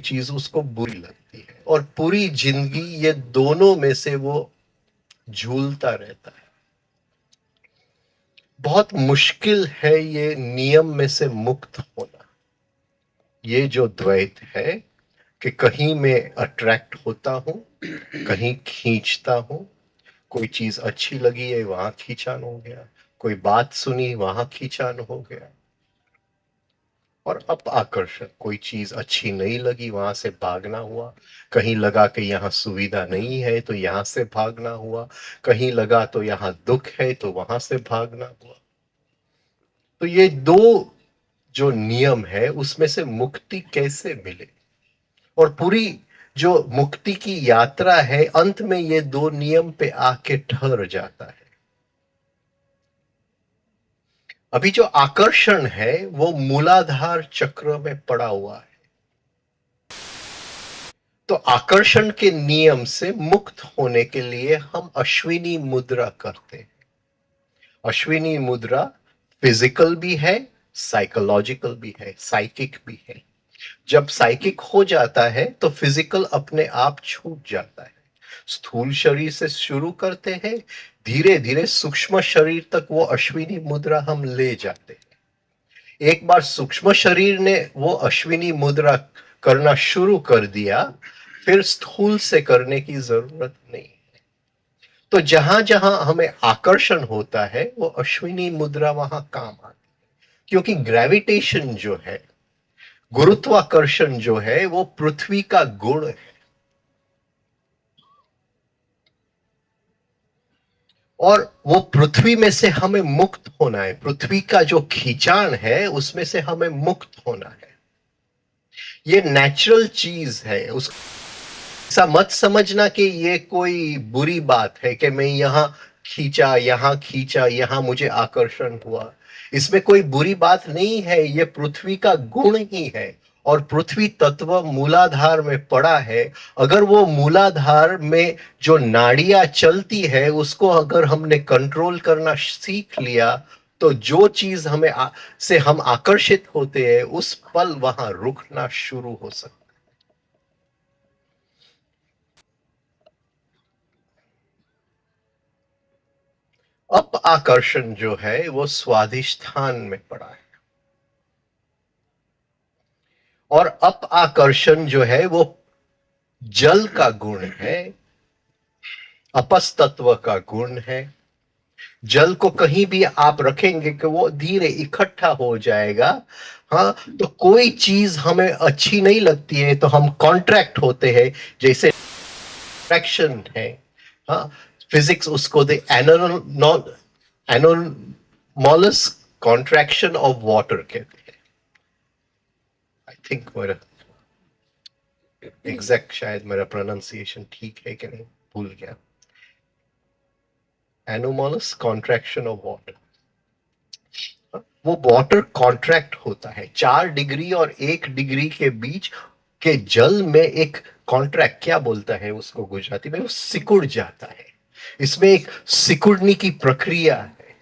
चीज उसको बुरी लगती है, और पूरी जिंदगी ये दोनों में से वो झूलता रहता है। बहुत मुश्किल है ये नियम में से मुक्त होना। ये जो द्वैत है कि कहीं मैं अट्रैक्ट होता हूं, कहीं खींचता हूं, कोई चीज अच्छी लगी है वहां खींचान हो गया, कोई बात सुनी वहां खींचान हो गया, और अब आकर्षण, कोई चीज अच्छी नहीं लगी वहां से भागना हुआ, कहीं लगा कि यहां सुविधा नहीं है तो यहां से भागना हुआ, कहीं लगा तो यहां दुख है तो वहां से भागना हुआ। तो ये दो जो नियम है उसमें से मुक्ति कैसे मिले, और पूरी जो मुक्ति की यात्रा है अंत में ये दो नियम पे आके ठहर जाता है। अभी जो आकर्षण है वो मूलाधार चक्र में पड़ा हुआ है। तो आकर्षण के नियम से मुक्त होने के लिए हम अश्विनी मुद्रा करते हैं। अश्विनी मुद्रा फिजिकल भी है, साइकोलॉजिकल भी है, साइकिक भी है। जब साइकिक हो जाता है तो फिजिकल अपने आप छूट जाता है। स्थूल शरीर से शुरू करते हैं, धीरे धीरे सूक्ष्म शरीर तक वो अश्विनी मुद्रा हम ले जाते हैं। एक बार सूक्ष्म शरीर ने वो अश्विनी मुद्रा करना शुरू कर दिया, फिर स्थूल से करने की जरूरत नहीं। तो जहां जहां हमें आकर्षण होता है वो अश्विनी मुद्रा वहां काम आती है, क्योंकि ग्रेविटेशन जो है, गुरुत्वाकर्षण जो है, वो पृथ्वी का गुण है। और वो पृथ्वी में से हमें मुक्त होना है, पृथ्वी का जो खींचान है उसमें से हमें मुक्त होना है। ये नेचुरल चीज है, उस ऐसा मत समझना कि ये कोई बुरी बात है कि मैं यहां खींचा, यहां मुझे आकर्षण हुआ। इसमें कोई बुरी बात नहीं है, ये पृथ्वी का गुण ही है। और पृथ्वी तत्व मूलाधार में पड़ा है। अगर वो मूलाधार में जो नाड़ियां चलती है उसको अगर हमने कंट्रोल करना सीख लिया, तो जो चीज से हम आकर्षित होते हैं उस पल वहां रुकना शुरू हो सकता है। अप आकर्षण जो है वो स्वाधिष्ठान में पड़ा है, और अप आकर्षण जो है वो जल का गुण है, अपस तत्व का गुण है। जल को कहीं भी आप रखेंगे कि वो धीरे इकट्ठा हो जाएगा। हाँ, तो कोई चीज हमें अच्छी नहीं लगती है तो हम कॉन्ट्रैक्ट होते हैं, जैसे फ्रैक्शन है। हाँ, फिजिक्स उसको दे एनोमॉलस कॉन्ट्रैक्शन ऑफ वाटर कहते हैं। आई थिंक मेरा एग्जैक्ट, शायद मेरा प्रोनाउंसिएशन ठीक है कि नहीं, भूल गया। एनोमॉलस कॉन्ट्रैक्शन ऑफ वाटर, वो वाटर कॉन्ट्रैक्ट होता है 4 डिग्री और 1 डिग्री के बीच के जल में। एक कॉन्ट्रैक्ट क्या बोलता है उसको गुजराती में, वो सिकुड़ जाता है। इसमें एक सिकुड़ने की प्रक्रिया है।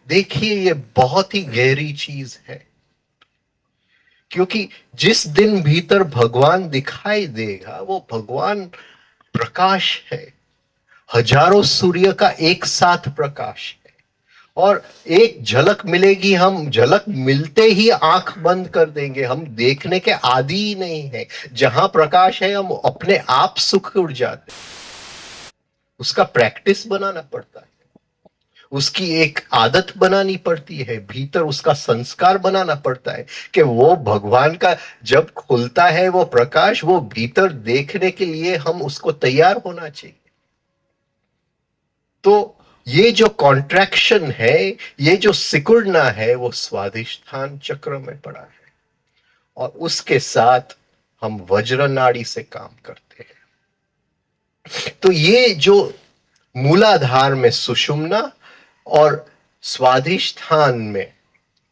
देखिए ये बहुत ही गहरी चीज है, क्योंकि जिस दिन भीतर भगवान दिखाई देगा वो भगवान प्रकाश है, हजारों सूर्य का एक साथ प्रकाश है। और एक झलक मिलेगी, हम झलक मिलते ही आंख बंद कर देंगे, हम देखने के आदी ही नहीं है। जहां प्रकाश है हम अपने आप सुख उड़ जाते हैं। उसका प्रैक्टिस बनाना पड़ता है, उसकी एक आदत बनानी पड़ती है, भीतर उसका संस्कार बनाना पड़ता है कि वो भगवान का जब खुलता है वो प्रकाश, वो भीतर देखने के लिए हम उसको तैयार होना चाहिए। तो ये जो कॉन्ट्रैक्शन है, ये जो सिकुड़ना है, वो स्वाधिष्ठान चक्र में पड़ा है, और उसके साथ हम वज्र नाड़ी से काम करते हैं। तो ये जो मूलाधार में सुषुम्ना और स्वाधिष्ठान में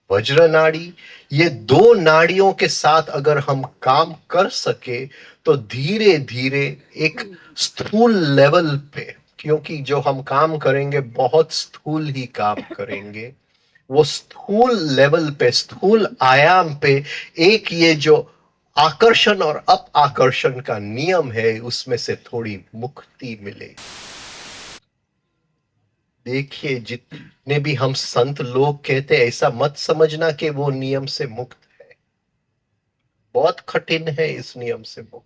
वज्र नाड़ी, ये दो नाड़ियों के साथ अगर हम काम कर सके तो धीरे धीरे एक स्थूल लेवल पे, क्योंकि जो हम काम करेंगे बहुत स्थूल ही काम करेंगे, वो स्थूल लेवल पे, स्थूल आयाम पे एक ये जो आकर्षण और अप आकर्षण का नियम है, उसमें से थोड़ी मुक्ति मिले। देखिए, जितने भी हम संत लोग कहते हैं, ऐसा मत समझना कि वो नियम से मुक्त है। बहुत कठिन है इस नियम से मुक्त।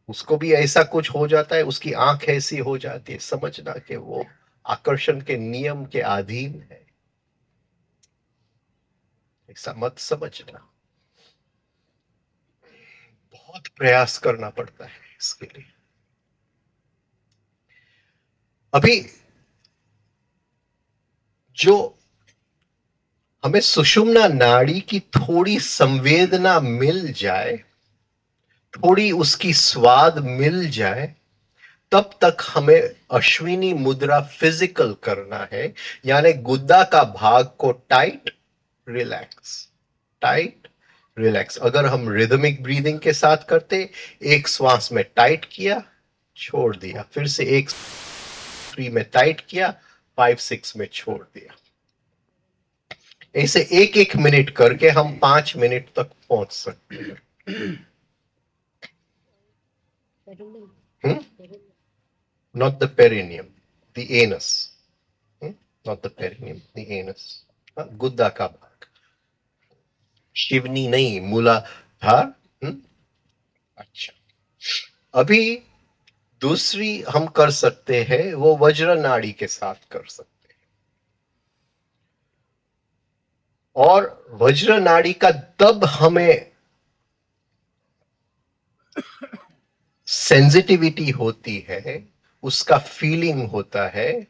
उसको भी ऐसा कुछ हो जाता है, उसकी आंख ऐसी हो जाती है, समझना कि वो आकर्षण के नियम के अधीन है, ऐसा मत समझना। बहुत प्रयास करना पड़ता है इसके लिए। अभी जो हमें सुषुम्ना नाड़ी की थोड़ी संवेदना मिल जाए, थोड़ी उसकी स्वाद मिल जाए, तब तक हमें अश्विनी मुद्रा फिजिकल करना है, यानी गुद्दा का भाग को टाइट रिलैक्स, टाइट रिलैक्स। अगर हम रिदमिक ब्रीदिंग के साथ करते, एक श्वास में टाइट किया, छोड़ दिया, फिर से एक 3 में टाइट किया, 5-6 में छोड़ दिया। ऐसे एक एक मिनट करके हम 5 मिनट तक पहुंच सकते हैं। Not the perineum, the anus. Not the perineum, the anus. गुद्दा का भाग, शिवनी नहीं, मूलाधार। अच्छा, अभी दूसरी हम कर सकते हैं, वो वज्र नाड़ी के साथ कर सकते हैं। और वज्र नाड़ी का तब हमें सेंसिटिविटी होती है, उसका फीलिंग होता है,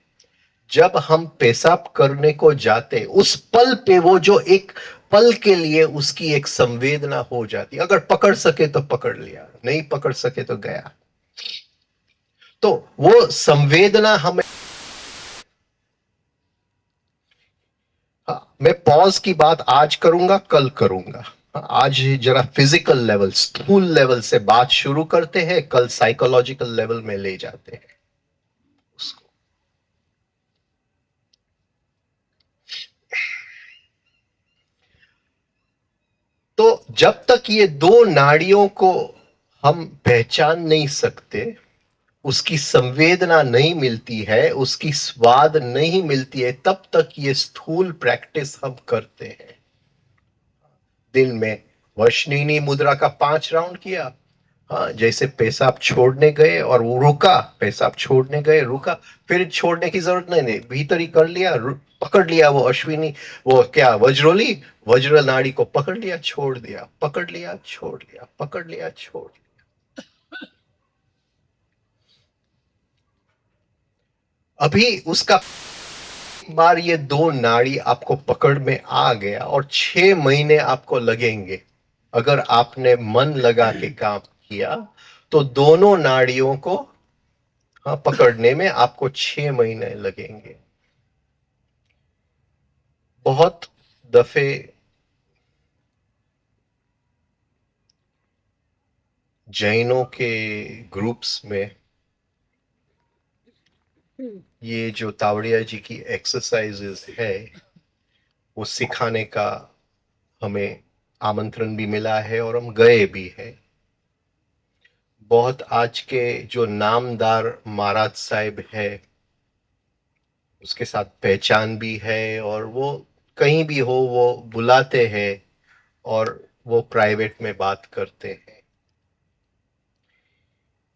जब हम पेशाब करने को जाते, उस पल पे वो जो एक पल के लिए उसकी एक संवेदना हो जाती। अगर पकड़ सके तो पकड़ लिया, नहीं पकड़ सके तो गया। तो वो संवेदना हमें, हाँ, मैं पॉज की बात आज करूंगा, कल करूंगा। आज जरा फिजिकल लेवल, स्थूल लेवल से बात शुरू करते हैं, कल साइकोलॉजिकल लेवल में ले जाते हैं उसको। तो जब तक ये दो नाड़ियों को हम पहचान नहीं सकते, उसकी संवेदना नहीं मिलती है, उसकी स्वाद नहीं मिलती है, तब तक ये स्थूल प्रैक्टिस हम करते हैं। दिन में वर्षिणी मुद्रा का 5 राउंड किया, हाँ, जैसे पेशाब छोड़ने गए और वो रुका, पेशाब छोड़ने गए, रुका, फिर छोड़ने की जरूरत नहीं, भीतर ही कर लिया, पकड़ लिया वो अश्विनी, वो क्या, वज्रोली, वज्र नाड़ी को पकड़ लिया, छोड़ दिया, पकड़ लिया, छोड़ लिया, पकड़ लिया, छोड़ लिया। अभी उसका बार ये दो नाड़ी आपको पकड़ में आ गया और 6 महीने आपको लगेंगे। अगर आपने मन लगा के काम किया तो दोनों नाड़ियों को, हाँ, पकड़ने में आपको 6 महीने लगेंगे। बहुत दफे जैनों के ग्रुप्स में ये जो तावड़िया जी की एक्सरसाइजेस है, वो सिखाने का हमें आमंत्रण भी मिला है और हम गए भी हैं। बहुत आज के जो नामदार महाराज साहिब है, उसके साथ पहचान भी है, और वो कहीं भी हो वो बुलाते हैं और वो प्राइवेट में बात करते हैं।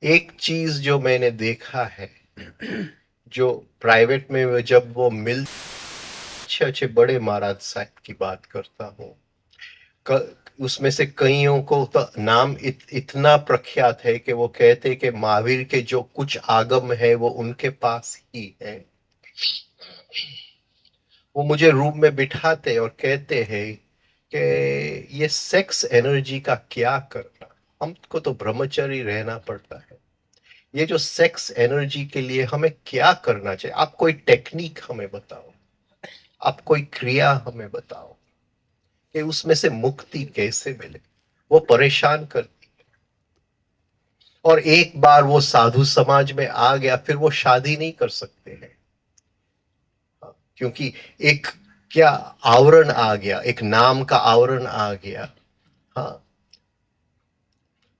एक चीज जो मैंने देखा है, जो प्राइवेट में जब वो मिल, अच्छे अच्छे बड़े महाराज साहब की बात करता हूँ, उसमें से कईयों को तो नाम इतना प्रख्यात है कि वो कहते कि महावीर के जो कुछ आगम है वो उनके पास ही है। वो मुझे रूम में बिठाते और कहते हैं कि ये सेक्स एनर्जी का क्या करना, हमको तो ब्रह्मचर्य रहना पड़ता है। ये जो सेक्स एनर्जी के लिए हमें क्या करना चाहिए, आप कोई टेक्निक हमें बताओ, आप कोई क्रिया हमें बताओ कि उसमें से मुक्ति कैसे मिले। वो परेशान करती है, और एक बार वो साधु समाज में आ गया, फिर वो शादी नहीं कर सकते हैं, क्योंकि एक क्या आवरण आ गया, एक नाम का आवरण आ गया। हाँ,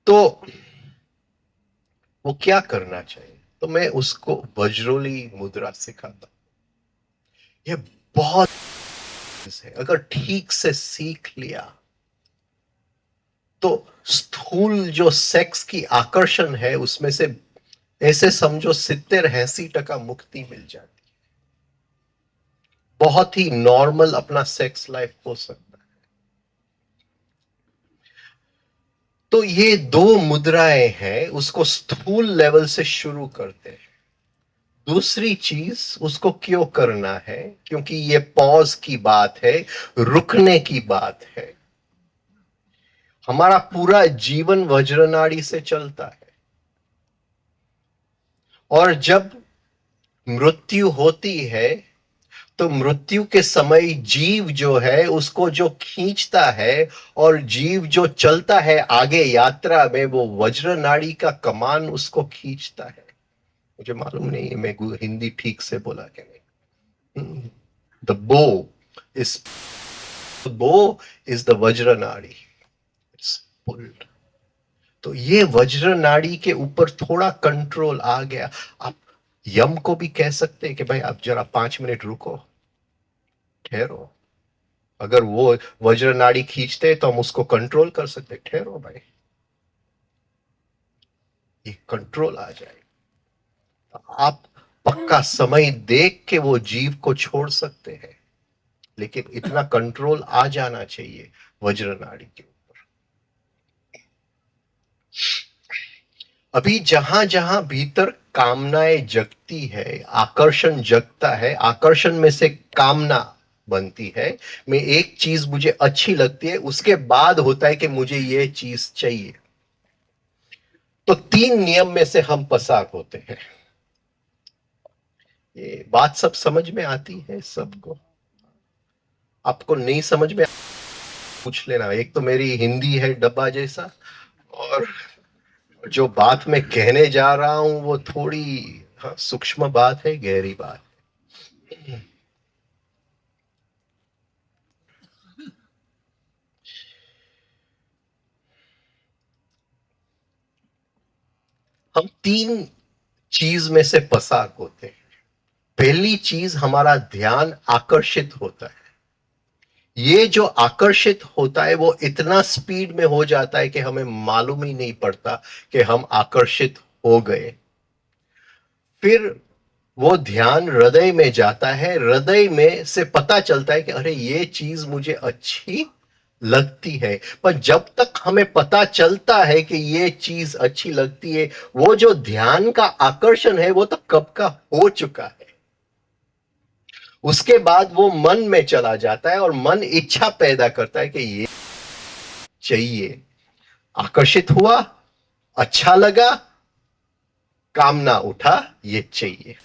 तो वो क्या करना चाहिए? तो मैं उसको वज्रोली मुद्रा सिखाता हूं। ये बहुत है, अगर ठीक से सीख लिया तो स्थूल जो सेक्स की आकर्षण है उसमें से ऐसे समझो 70-80% मुक्ति मिल जाती। बहुत ही नॉर्मल अपना सेक्स लाइफ हो सकता है। तो ये दो मुद्राएं हैं, उसको स्थूल लेवल से शुरू करते हैं। दूसरी चीज उसको क्यों करना है? क्योंकि ये पॉज की बात है, रुकने की बात है। हमारा पूरा जीवन वज्रनाड़ी से चलता है, और जब मृत्यु होती है तो मृत्यु के समय जीव जो है उसको जो खींचता है और जीव जो चलता है आगे यात्रा में, वो वज्र नाड़ी का कमान उसको खींचता है। मुझे मालूम नहीं है मैं हिंदी ठीक से बोला कि नहीं। द बो इज द वज्र नाड़ी, इट्स पुल्ड। तो ये वज्र नाड़ी के ऊपर थोड़ा कंट्रोल आ गया। आप यम को भी कह सकते हैं कि भाई आप जरा 5 मिनट रुको, ठहरो। अगर वो वज्र नाड़ी खींचते तो हम उसको कंट्रोल कर सकते, ठहरो भाई, ये कंट्रोल आ जाए। आप पक्का समय देख के वो जीव को छोड़ सकते हैं, लेकिन इतना कंट्रोल आ जाना चाहिए वज्र नाड़ी के ऊपर। अभी जहां जहां भीतर कामनाएं जगती है, आकर्षण जगता है, आकर्षण में से कामना बनती है। मैं एक चीज मुझे अच्छी लगती है, उसके बाद होता है कि मुझे ये चीज चाहिए। तो 3 नियम में से हम पसार होते हैं। ये बात सब समझ में आती है सबको? आपको नहीं समझ में पूछ लेना। एक तो मेरी हिंदी है डब्बा जैसा, और जो बात मैं कहने जा रहा हूं वो थोड़ी, हाँ, सूक्ष्म बात है, गहरी बात। हम 3 चीज में से पसार होते हैं। पहली चीज, हमारा ध्यान आकर्षित होता है। ये जो आकर्षित होता है वो इतना स्पीड में हो जाता है कि हमें मालूम ही नहीं पड़ता कि हम आकर्षित हो गए। फिर वो ध्यान हृदय में जाता है, हृदय में से पता चलता है कि अरे ये चीज मुझे अच्छी लगती है। पर जब तक हमें पता चलता है कि ये चीज अच्छी लगती है, वो जो ध्यान का आकर्षण है वो तो कब का हो चुका है। उसके बाद वो मन में चला जाता है और मन इच्छा पैदा करता है कि ये चाहिए। आकर्षित हुआ, अच्छा लगा, कामना उठा, ये चाहिए।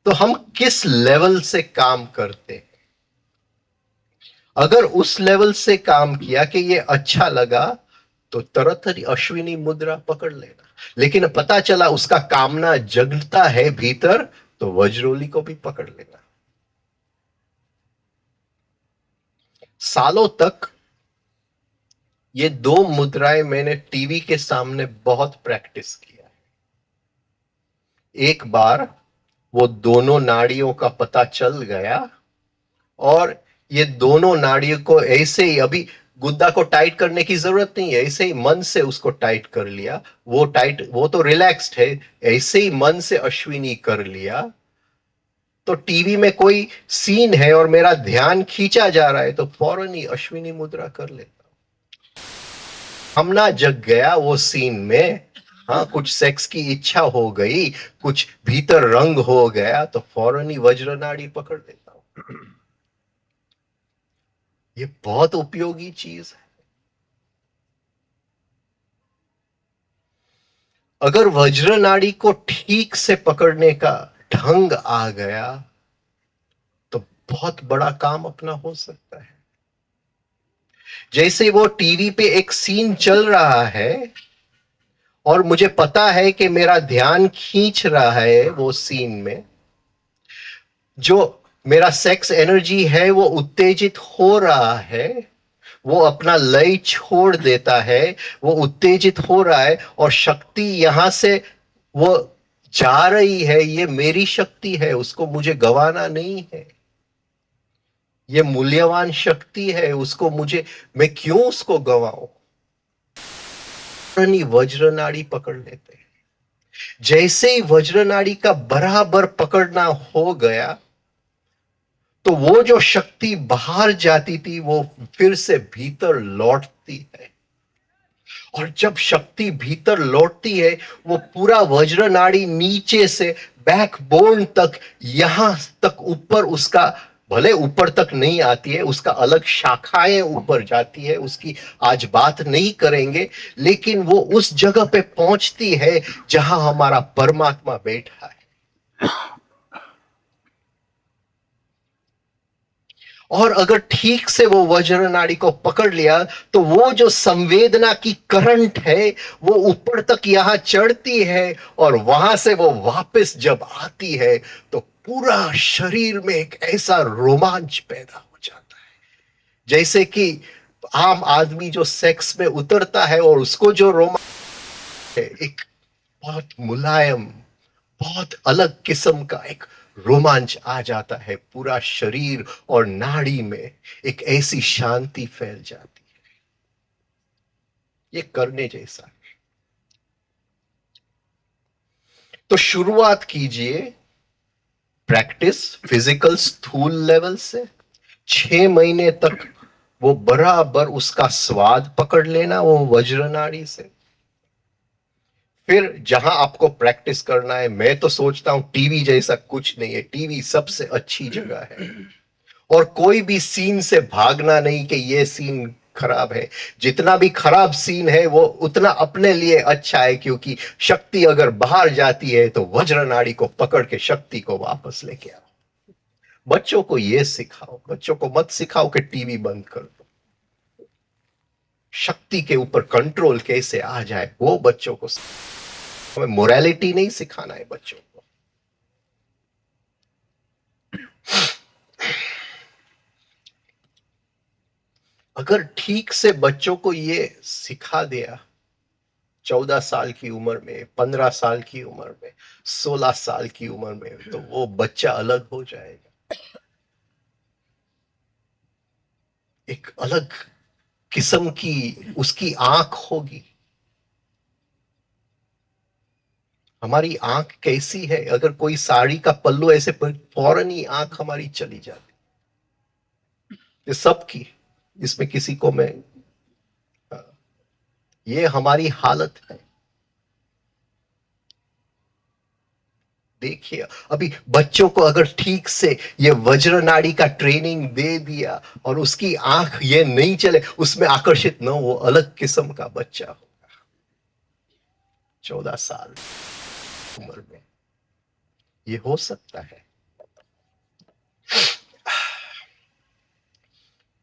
तो हम किस लेवल से काम करते हैं? अगर उस लेवल से काम किया कि ये अच्छा लगा, तो तुरंत अश्विनी मुद्रा पकड़ लेना। लेकिन पता चला उसका कामना जगता है भीतर, तो वज्रोली को भी पकड़ लेना। सालों तक ये 2 मुद्राएं मैंने टीवी के सामने बहुत प्रैक्टिस किया है। एक बार वो दोनों नाड़ियों का पता चल गया, और ये दोनों नाड़ियों को ऐसे ही, अभी गुद्दा को टाइट करने की जरूरत नहीं है, ऐसे ही मन से उसको टाइट कर लिया। वो टाइट, वो तो रिलैक्स्ड है, ऐसे ही मन से अश्विनी कर लिया। तो टीवी में कोई सीन है और मेरा ध्यान खींचा जा रहा है, तो फौरन ही अश्विनी मुद्रा कर लेता हूं। हम ना जग गया वो सीन में, हाँ, कुछ सेक्स की इच्छा हो गई, कुछ भीतर रंग हो गया, तो फौरन ही वज्र नाड़ी पकड़ लेता हूं। ये बहुत उपयोगी चीज है। अगर वज्र नाड़ी को ठीक से पकड़ने का ढंग आ गया तो बहुत बड़ा काम अपना हो सकता है। जैसे वो टीवी पे एक सीन चल रहा है और मुझे पता है कि मेरा ध्यान खींच रहा है वो सीन में, जो मेरा सेक्स एनर्जी है वो उत्तेजित हो रहा है, वो अपना लय छोड़ देता है, वो उत्तेजित हो रहा है और शक्ति यहां से वो जा रही है। ये मेरी शक्ति है, उसको मुझे गंवाना नहीं है। ये मूल्यवान शक्ति है, उसको मुझे, मैं क्यों उसको गंवाऊं। वज्र नाड़ी पकड़ लेते हैं। जैसे ही वज्र नाड़ी का बराबर पकड़ना हो गया तो वो जो शक्ति बाहर जाती थी वो फिर से भीतर लौटती है। और जब शक्ति भीतर लौटती है वो पूरा वज्र नाड़ी नीचे से बैकबोन तक, यहां तक ऊपर, उसका भले ऊपर तक नहीं आती है, उसका अलग शाखाएं ऊपर जाती है, उसकी आज बात नहीं करेंगे, लेकिन वो उस जगह पे पहुंचती है जहां हमारा परमात्मा बैठा है। और अगर ठीक से वो वज्र नाड़ी को पकड़ लिया तो वो जो संवेदना की करंट है वो ऊपर तक यहां चढ़ती है और वहां से वो वापस जब आती है तो पूरा शरीर में एक ऐसा रोमांच पैदा हो जाता है, जैसे कि आम आदमी जो सेक्स में उतरता है और उसको जो रोमांच है, एक बहुत मुलायम, बहुत अलग किस्म का एक रोमांच आ जाता है। पूरा शरीर और नाड़ी में एक ऐसी शांति फैल जाती है। ये करने जैसा है। तो शुरुआत कीजिए प्रैक्टिस फिजिकल स्थूल लेवल से। 6 महीने तक वो बराबर उसका स्वाद पकड़ लेना वो वज्र नाड़ी से। फिर जहां आपको प्रैक्टिस करना है, मैं तो सोचता हूं टीवी जैसा कुछ नहीं है, टीवी सबसे अच्छी जगह है। और कोई भी सीन से भागना नहीं कि ये सीन खराब है। जितना भी खराब सीन है वो उतना अपने लिए अच्छा है, क्योंकि शक्ति अगर बाहर जाती है तो वज्र नाड़ी को पकड़ के शक्ति को वापस लेके आओ। बच्चों को ये सिखाओ, बच्चों को मत सिखाओ कि टीवी बंद कर दो। शक्ति के ऊपर कंट्रोल कैसे आ जाए वो बच्चों को, हमें मोरालिटी नहीं सिखाना है बच्चों को। अगर ठीक से बच्चों को ये सिखा दिया 14 साल की उम्र में, 15 साल की उम्र में, 16 साल की उम्र में, तो वो बच्चा अलग हो जाएगा। एक अलग किस्म की उसकी आंख होगी। हमारी आंख कैसी है, अगर कोई साड़ी का पल्लू ऐसे फौरन ही आंख हमारी चली जाती। ये सबकी, इसमें किसी को मैं, ये हमारी हालत है। देखिए अभी बच्चों को अगर ठीक से ये वज्र नाड़ी का ट्रेनिंग दे दिया और उसकी आंख ये नहीं चले, उसमें आकर्षित न, वो अलग किस्म का बच्चा होगा 14 साल उम्र में। ये हो सकता है।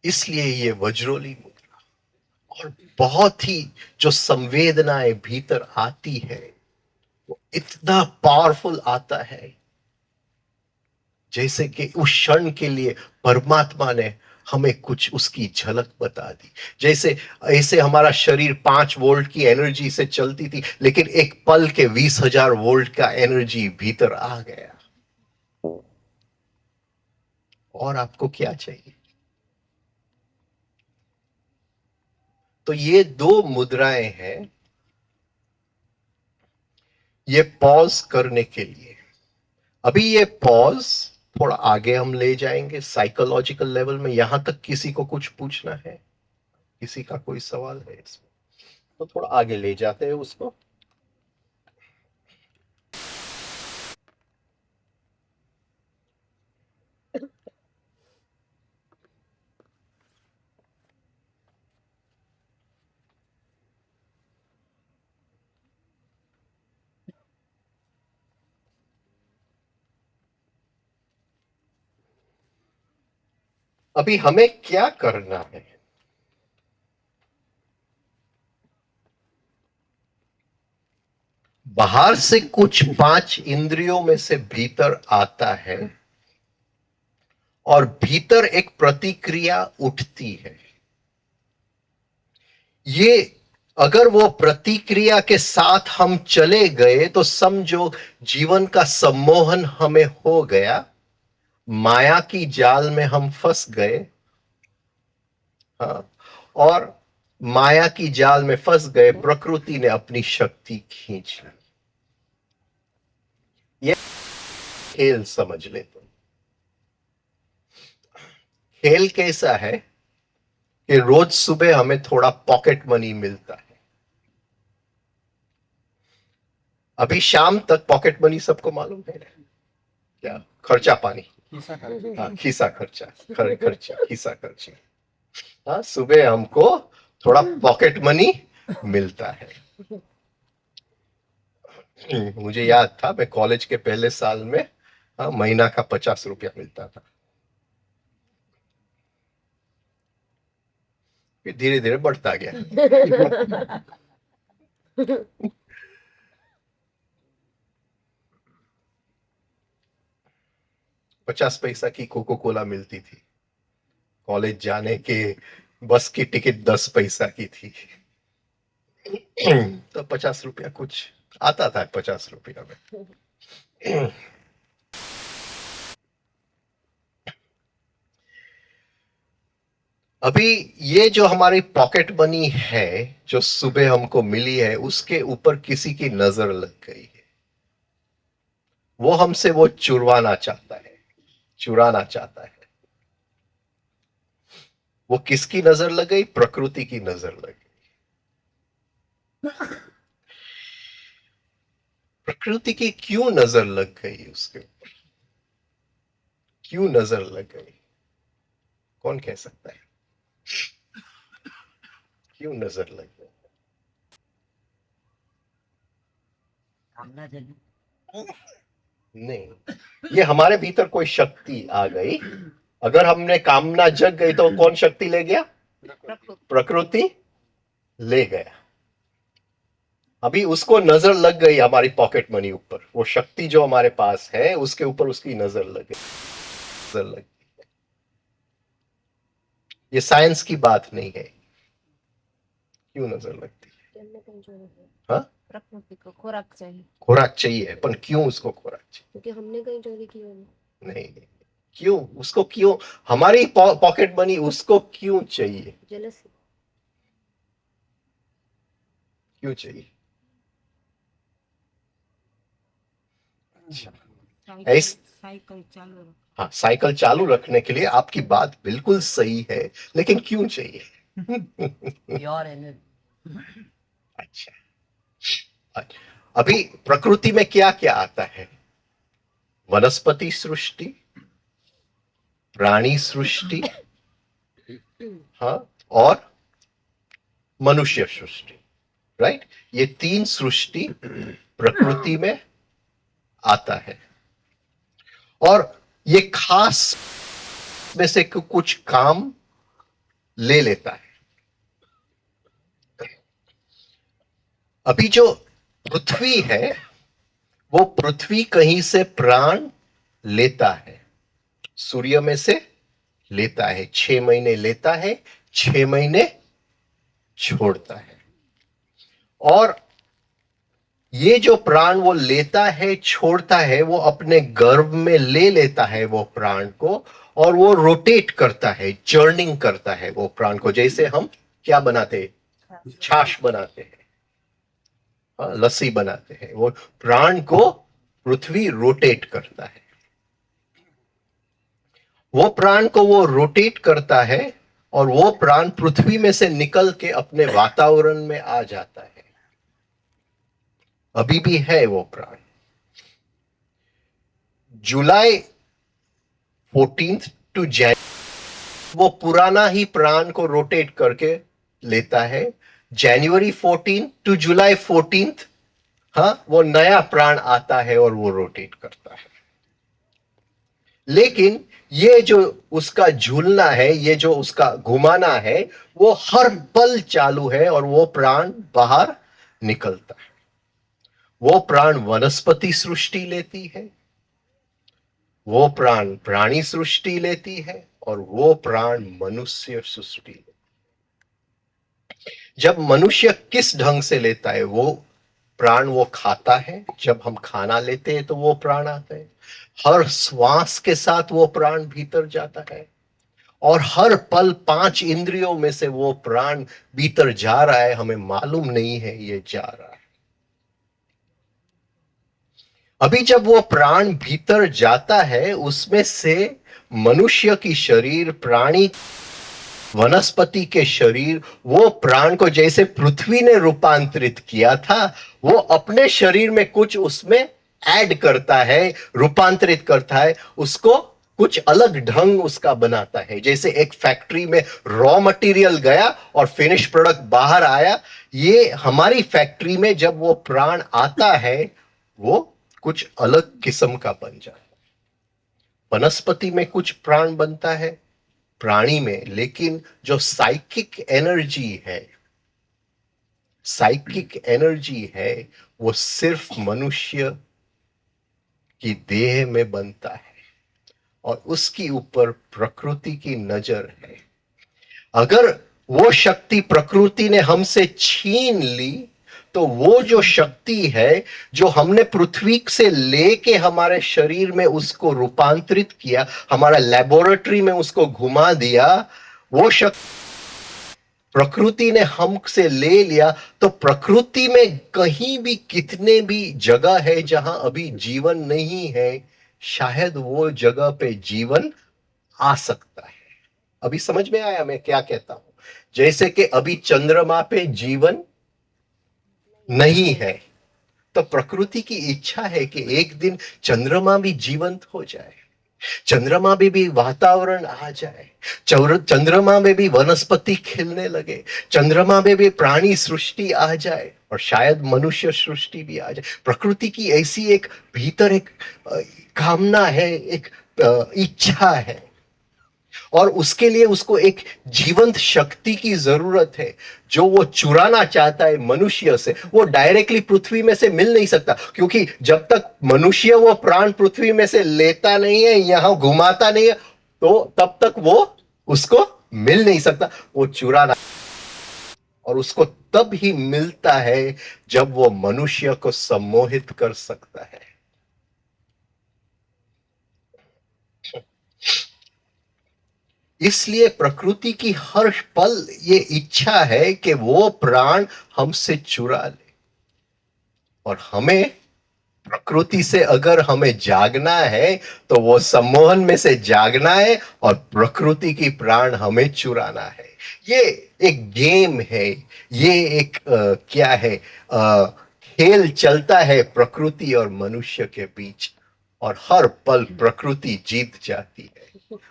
इसलिए ये वज्रोली मुद्रा, और बहुत ही जो संवेदनाएं भीतर आती है वो इतना पावरफुल आता है, जैसे कि उस क्षण के लिए परमात्मा ने हमें कुछ उसकी झलक बता दी। जैसे ऐसे हमारा शरीर 5 वोल्ट की एनर्जी से चलती थी, लेकिन एक पल के 20,000 वोल्ट का एनर्जी भीतर आ गया। और आपको क्या चाहिए। तो ये 2 मुद्राएं हैं ये पॉज करने के लिए। अभी ये पॉज थोड़ा आगे हम ले जाएंगे साइकोलॉजिकल लेवल में। यहां तक किसी को कुछ पूछना है, किसी का कोई सवाल है इसमें, तो थोड़ा आगे ले जाते हैं उसको। अभी हमें क्या करना है। बाहर से कुछ 5 इंद्रियों में से भीतर आता है और भीतर एक प्रतिक्रिया उठती है। ये अगर वो प्रतिक्रिया के साथ हम चले गए तो समझो जीवन का सम्मोहन हमें हो गया, माया की जाल में हम फंस गए। हाँ, और माया की जाल में फंस गए, प्रकृति ने अपनी शक्ति खींच ली। ये खेल समझ ले तुम। खेल कैसा है कि रोज सुबह हमें थोड़ा पॉकेट मनी मिलता है। अभी शाम तक पॉकेट मनी सबको मालूम है क्या? खर्चा पानी, हाँ, खिस्सा खर्चा, खर्चा खिस्सा खर्चा। हाँ, सुबह हमको थोड़ा पॉकेट मनी मिलता है। मुझे याद था, मैं कॉलेज के पहले साल में, हाँ, महीना का 50 रुपया मिलता था। फिर धीरे धीरे बढ़ता गया। 50 पैसा की कोको कोला मिलती थी। कॉलेज जाने के बस की टिकट 10 पैसा की थी। तो 50 रुपया कुछ आता था 50 रुपया में। अभी ये जो हमारी पॉकेट मनी है, जो सुबह हमको मिली है, उसके ऊपर किसी की नजर लग गई है। वो हमसे वो चुरवाना चाहता है, चुराना चाहता है। वो किसकी नजर लग गई? प्रकृति की नजर लग गई। प्रकृति की क्यों नजर लग गई उसके ऊपर? क्यों नजर लग गई? कौन कह सकता है क्यों नजर लग गई? नहीं, ये हमारे भीतर कोई शक्ति आ गई। अगर हमने कामना जग गई तो कौन शक्ति ले गया? प्रकृति ले गया। अभी उसको नजर लग गई हमारी पॉकेट मनी ऊपर, वो शक्ति जो हमारे पास है उसके ऊपर उसकी नजर लग गई, नजर लग गई। ये साइंस की बात नहीं है। क्यों नजर लगती है? हाँ, प्रकृति को खुराक चाहिए। खुराक चाहिए, पर क्यों उसको खुराक चाहिए? क्योंकि हमने कहीं चोरी की होगी। नहीं, क्यों उसको, क्यों हमारी पॉकेट मनी उसको क्यों चाहिए? जेलसी। क्यों चाहिए? साइकिल चालू रख। हाँ, साइकिल चालू रखने के लिए आपकी बात बिल्कुल सही है, लेकिन क्यों चाहिए? Pure energy. अच्छा, अभी प्रकृति में क्या क्या आता है? वनस्पति सृष्टि, प्राणी सृष्टि, हाँ, और मनुष्य सृष्टि, राइट? ये 3 सृष्टि प्रकृति में आता है। और ये खास में से कुछ काम ले लेता है। अभी जो पृथ्वी है, वो पृथ्वी कहीं से प्राण लेता है, सूर्य में से लेता है, 6 महीने लेता है, 6 महीने छोड़ता है। और ये जो प्राण वो लेता है, छोड़ता है, वो अपने गर्भ में ले लेता है वो प्राण को, और वो रोटेट करता है, चर्निंग करता है वो प्राण को। जैसे हम क्या बनाते हैं? छाछ बनाते हैं, हाँ, लस्सी बनाते हैं। वो प्राण को पृथ्वी रोटेट करता है। वो प्राण को वो रोटेट करता है, और वो प्राण पृथ्वी में से निकल के अपने वातावरण में आ जाता है। अभी भी है वो प्राण। जुलाई 14 टू जनवरी वो पुराना ही प्राण को रोटेट करके लेता है। जनवरी 14 टू जुलाई 14, हाँ, वो नया प्राण आता है और वो रोटेट करता है। लेकिन ये जो उसका झूलना है, ये जो उसका घुमाना है, वो हर पल चालू है, और वो प्राण बाहर निकलता है। वो प्राण वनस्पति सृष्टि लेती है, वो प्राण प्राणी सृष्टि लेती है, और वो प्राण मनुष्य सृष्टि लेती है। जब मनुष्य किस ढंग से लेता है, वो प्राण वो खाता है, जब हम खाना लेते हैं तो वो प्राण आता है, हर श्वास के साथ वो प्राण भीतर जाता है, और हर पल 5 इंद्रियों में से वो प्राण भीतर जा रहा है, हमें मालूम नहीं है ये जा रहा है। अभी जब वो प्राण भीतर जाता है, उसमें से मनुष्य की शरीर, प्राणी, वनस्पति के शरीर, वो प्राण को जैसे पृथ्वी ने रूपांतरित किया था, वो अपने शरीर में कुछ उसमें ऐड करता है, रूपांतरित करता है, उसको कुछ अलग ढंग उसका बनाता है। जैसे एक फैक्ट्री में रॉ मटेरियल गया और फिनिश प्रोडक्ट बाहर आया, ये हमारी फैक्ट्री में जब वो प्राण आता है, वो कुछ अलग किस्म का बन जाता है। वनस्पति में कुछ प्राण बनता है, प्राणी में, लेकिन जो साइकिक एनर्जी है वो सिर्फ मनुष्य की देह में बनता है, और उसके ऊपर प्रकृति की नजर है। अगर वो शक्ति प्रकृति ने हमसे छीन ली, तो वो जो शक्ति है, जो हमने पृथ्वी से लेके हमारे शरीर में उसको रूपांतरित किया, हमारा लेबोरेटरी में उसको घुमा दिया, वो शक्ति प्रकृति ने हमसे ले लिया, तो प्रकृति में कहीं भी कितने भी जगह है जहां अभी जीवन नहीं है, शायद वो जगह पे जीवन आ सकता है। अभी समझ में आया मैं क्या कहता हूं? जैसे कि अभी चंद्रमा पे जीवन नहीं है, तो प्रकृति की इच्छा है कि एक दिन चंद्रमा भी जीवंत हो जाए, चंद्रमा में भी वातावरण आ जाए, चंद्रमा में भी वनस्पति खिलने लगे, चंद्रमा में भी प्राणी सृष्टि आ जाए, और शायद मनुष्य सृष्टि भी आ जाए। प्रकृति की ऐसी एक भीतर एक कामना है, एक इच्छा है, और उसके लिए उसको एक जीवंत शक्ति की जरूरत है, जो वो चुराना चाहता है मनुष्य से। वो डायरेक्टली पृथ्वी में से मिल नहीं सकता, क्योंकि जब तक मनुष्य वो प्राण पृथ्वी में से लेता नहीं है, यहां घुमाता नहीं है, तो तब तक वो उसको मिल नहीं सकता। वो चुराना, और उसको तब ही मिलता है जब वो मनुष्य को सम्मोहित कर सकता है। इसलिए प्रकृति की हर पल ये इच्छा है कि वो प्राण हमसे चुरा ले, और हमें प्रकृति से अगर हमें जागना है, तो वो सम्मोहन में से जागना है, और प्रकृति की प्राण हमें चुराना है। ये एक गेम है, ये एक क्या है, खेल चलता है प्रकृति और मनुष्य के बीच, और हर पल प्रकृति जीत जाती है।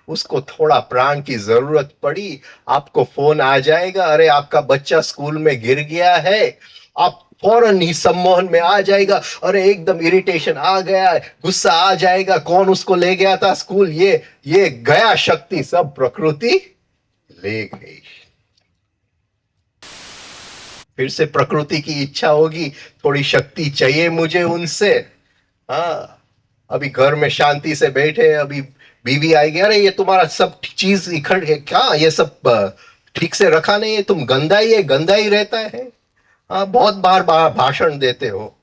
उसको थोड़ा प्राण की जरूरत पड़ी, आपको फोन आ जाएगा, अरे आपका बच्चा स्कूल में गिर गया है, आप फौरन ही सम्मोहन में आ जाएगा, अरे एकदम इरिटेशन आ गया, गुस्सा आ जाएगा, कौन उसको ले गया था स्कूल, ये गया, शक्ति सब प्रकृति ले गई। फिर से प्रकृति की इच्छा होगी, थोड़ी शक्ति चाहिए मुझे उनसे। हाँ, अभी घर में शांति से बैठे, अभी बीवी आएगी, अरे ये तुम्हारा सब चीज इकट्ठे क्या, ये सब ठीक से रखा नहीं है, तुम गंदा ही रहता है। हाँ, बहुत बार भाषण देते हो,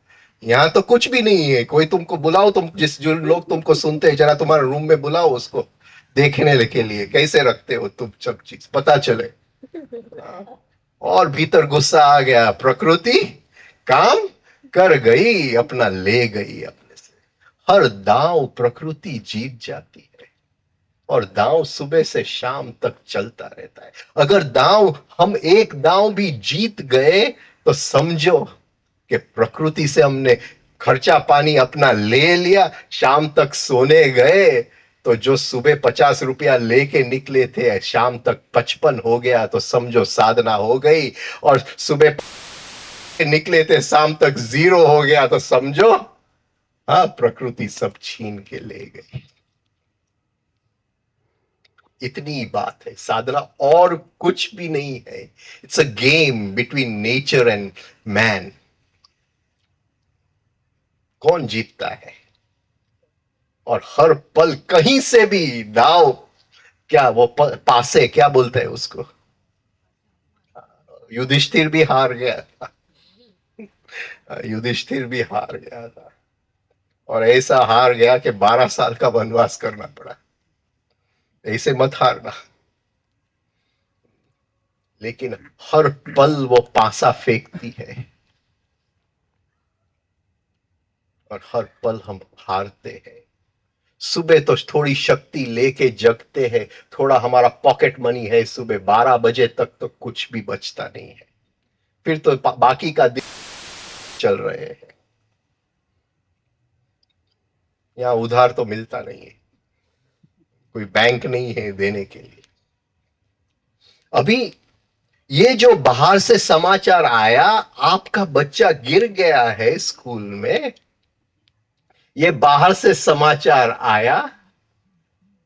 यहाँ तो कुछ भी नहीं है, कोई तुमको बुलाओ, तुम जो लोग तुमको सुनते हैं, जरा तुम्हारे रूम में बुलाओ उसको, देखने के लिए कैसे रखते हो तुम सब चीज, पता चले। और भीतर गुस्सा आ गया, प्रकृति काम कर गई, अपना ले गई अपने से। हर दांव प्रकृति जीत जाती है, और दांव सुबह से शाम तक चलता रहता है। अगर दांव हम एक दांव भी जीत गए, तो समझो कि प्रकृति से हमने खर्चा पानी अपना ले लिया, शाम तक सोने गए, तो जो सुबह 50 रुपया लेके निकले थे, शाम तक 55 हो गया, तो समझो साधना हो गई। और सुबह निकले थे, शाम तक 0 हो गया, तो समझो हाँ, प्रकृति सब छीन के ले गई। इतनी बात है, साधना और कुछ भी नहीं है। It's a game between nature and man. कौन जीतता है? और हर पल कहीं से भी दाव, क्या वो पासे क्या बोलते हैं उसको, युधिष्ठिर भी हार गया था। युधिष्ठिर भी हार गया था, और ऐसा हार गया कि 12 साल का वनवास करना पड़ा। ऐसे मत हारना। लेकिन हर पल वो पासा फेंकती है, और हर पल हम हारते हैं। सुबह तो थोड़ी शक्ति लेके जगते हैं, थोड़ा हमारा पॉकेट मनी है, सुबह 12 बजे तक तो कुछ भी बचता नहीं है। फिर तो बाकी का दिन चल रहे हैं। यहाँ उधार तो मिलता नहीं है, कोई बैंक नहीं है देने के लिए। अभी ये जो बाहर से समाचार आया, आपका बच्चा गिर गया है स्कूल में, ये बाहर से समाचार आया,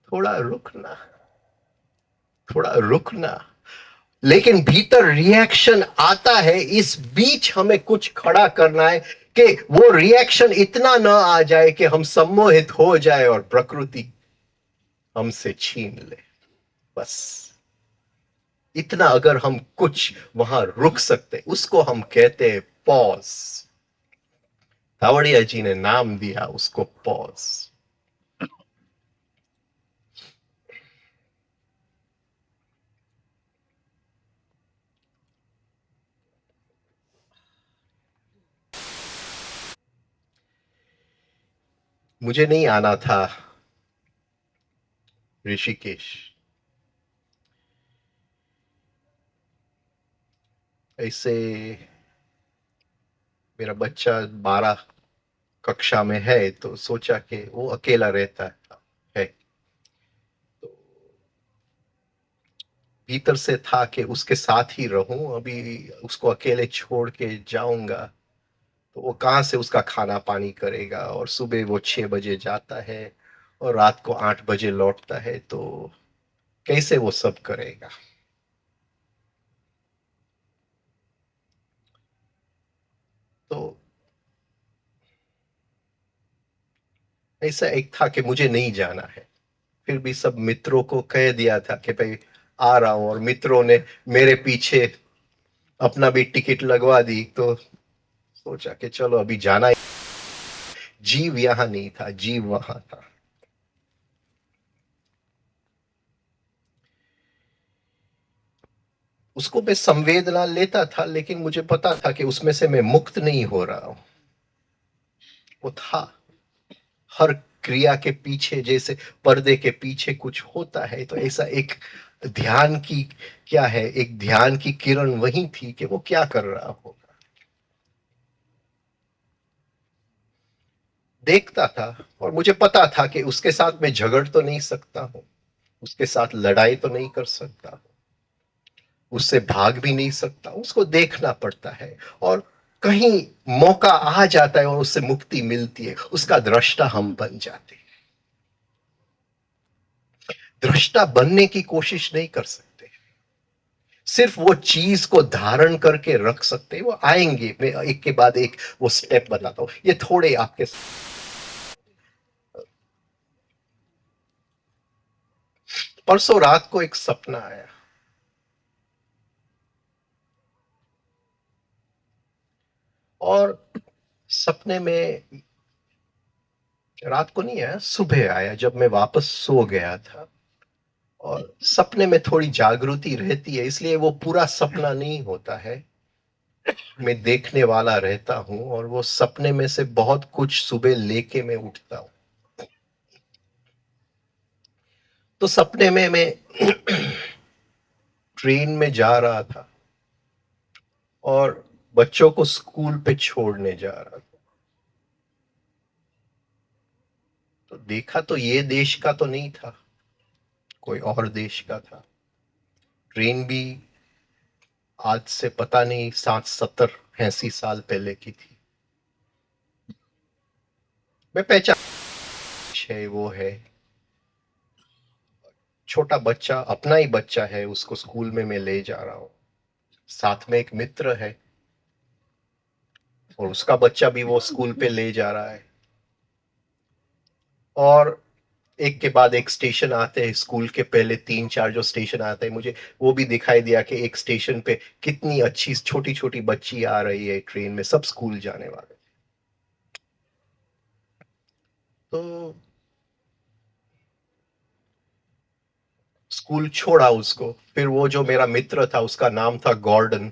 थोड़ा रुकना, थोड़ा रुकना। लेकिन भीतर रिएक्शन आता है, इस बीच हमें कुछ खड़ा करना है कि वो रिएक्शन इतना ना आ जाए कि हम सम्मोहित हो जाए और प्रकृति हमसे छीन ले। बस इतना अगर हम कुछ वहां रुक सकते, उसको हम कहते हैं पॉज। धावड़िया जी ने नाम दिया उसको पॉज। मुझे नहीं आना था ऋषिकेश। ऐसे मेरा बच्चा 12 कक्षा में है, तो सोचा कि वो अकेला रहता है, तो भीतर से था कि उसके साथ ही रहूं। अभी उसको अकेले छोड़ के जाऊंगा तो वो कहां से उसका खाना पानी करेगा, और सुबह वो 6 बजे जाता है और रात को 8 बजे लौटता है, तो कैसे वो सब करेगा। तो ऐसा एक था कि मुझे नहीं जाना है, फिर भी सब मित्रों को कह दिया था कि भाई आ रहा हूं, और मित्रों ने मेरे पीछे अपना भी टिकट लगवा दी, तो सोचा कि चलो अभी जाना ही। जीव यहां नहीं था, जीव वहां था। उसको मैं संवेदना लेता था, लेकिन मुझे पता था कि उसमें से मैं मुक्त नहीं हो रहा हूं। वो था, हर क्रिया के पीछे जैसे पर्दे के पीछे कुछ होता है, तो ऐसा एक ध्यान की, क्या है, एक ध्यान की किरण वही थी कि वो क्या कर रहा होगा। देखता था, और मुझे पता था कि उसके साथ मैं झगड़ तो नहीं सकता हूं, उसके साथ लड़ाई तो नहीं कर सकता हूं, उससे भाग भी नहीं सकता, उसको देखना पड़ता है। और कहीं मौका आ जाता है और उससे मुक्ति मिलती है, उसका दृष्टा हम बन जाते हैं। दृष्टा बनने की कोशिश नहीं कर सकते, सिर्फ वो चीज को धारण करके रख सकते हैं। वो आएंगे, मैं एक के बाद एक वो स्टेप बताता हूं, ये थोड़े आपके। परसों रात को एक सपना आया, और सपने में, रात को नहीं आया, सुबह आया जब मैं वापस सो गया था। और सपने में थोड़ी जागृति रहती है, इसलिए वो पूरा सपना नहीं होता है, मैं देखने वाला रहता हूं, और वो सपने में से बहुत कुछ सुबह लेके मैं उठता हूं। तो सपने में मैं ट्रेन में जा रहा था, और बच्चों को स्कूल पे छोड़ने जा रहा था। तो देखा तो ये देश का तो नहीं था, कोई और देश का था। ट्रेन भी आज से पता नहीं 60 70 80 साल पहले की थी। मैं पहचान, है वो है, छोटा बच्चा, अपना ही बच्चा है, उसको स्कूल में मैं ले जा रहा हूं। साथ में एक मित्र है, और उसका बच्चा भी वो स्कूल पे ले जा रहा है। और एक के बाद एक स्टेशन आते हैं, स्कूल के पहले 3-4 जो स्टेशन आते हैं, मुझे वो भी दिखाई दिया कि एक स्टेशन पे कितनी अच्छी छोटी छोटी बच्ची आ रही है ट्रेन में, सब स्कूल जाने वाले। तो स्कूल छोड़ा उसको, फिर वो जो मेरा मित्र था उसका नाम था गॉर्डन,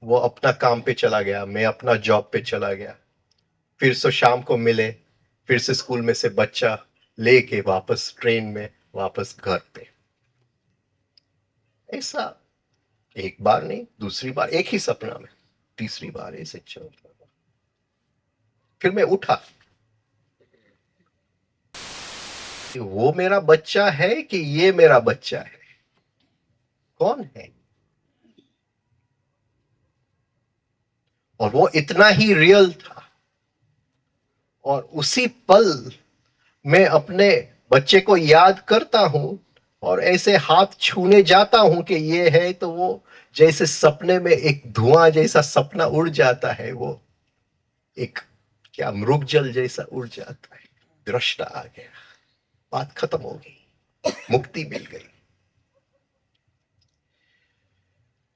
वो अपना काम पे चला गया, मैं अपना जॉब पे चला गया। फिर से शाम को मिले, फिर से स्कूल में से बच्चा लेके वापस ट्रेन में वापस घर पे। ऐसा एक बार नहीं, दूसरी बार एक ही सपना में, तीसरी बार ऐसे चलता था। फिर मैं उठा कि वो मेरा बच्चा है कि ये मेरा बच्चा है, कौन है? और वो इतना ही रियल था। और उसी पल मैं अपने बच्चे को याद करता हूं और ऐसे हाथ छूने जाता हूं कि ये है, तो वो जैसे सपने में एक धुआं जैसा सपना उड़ जाता है, वो एक क्या मृग जल जैसा उड़ जाता है। दृष्टा आ गया, बात खत्म हो गई, मुक्ति मिल गई।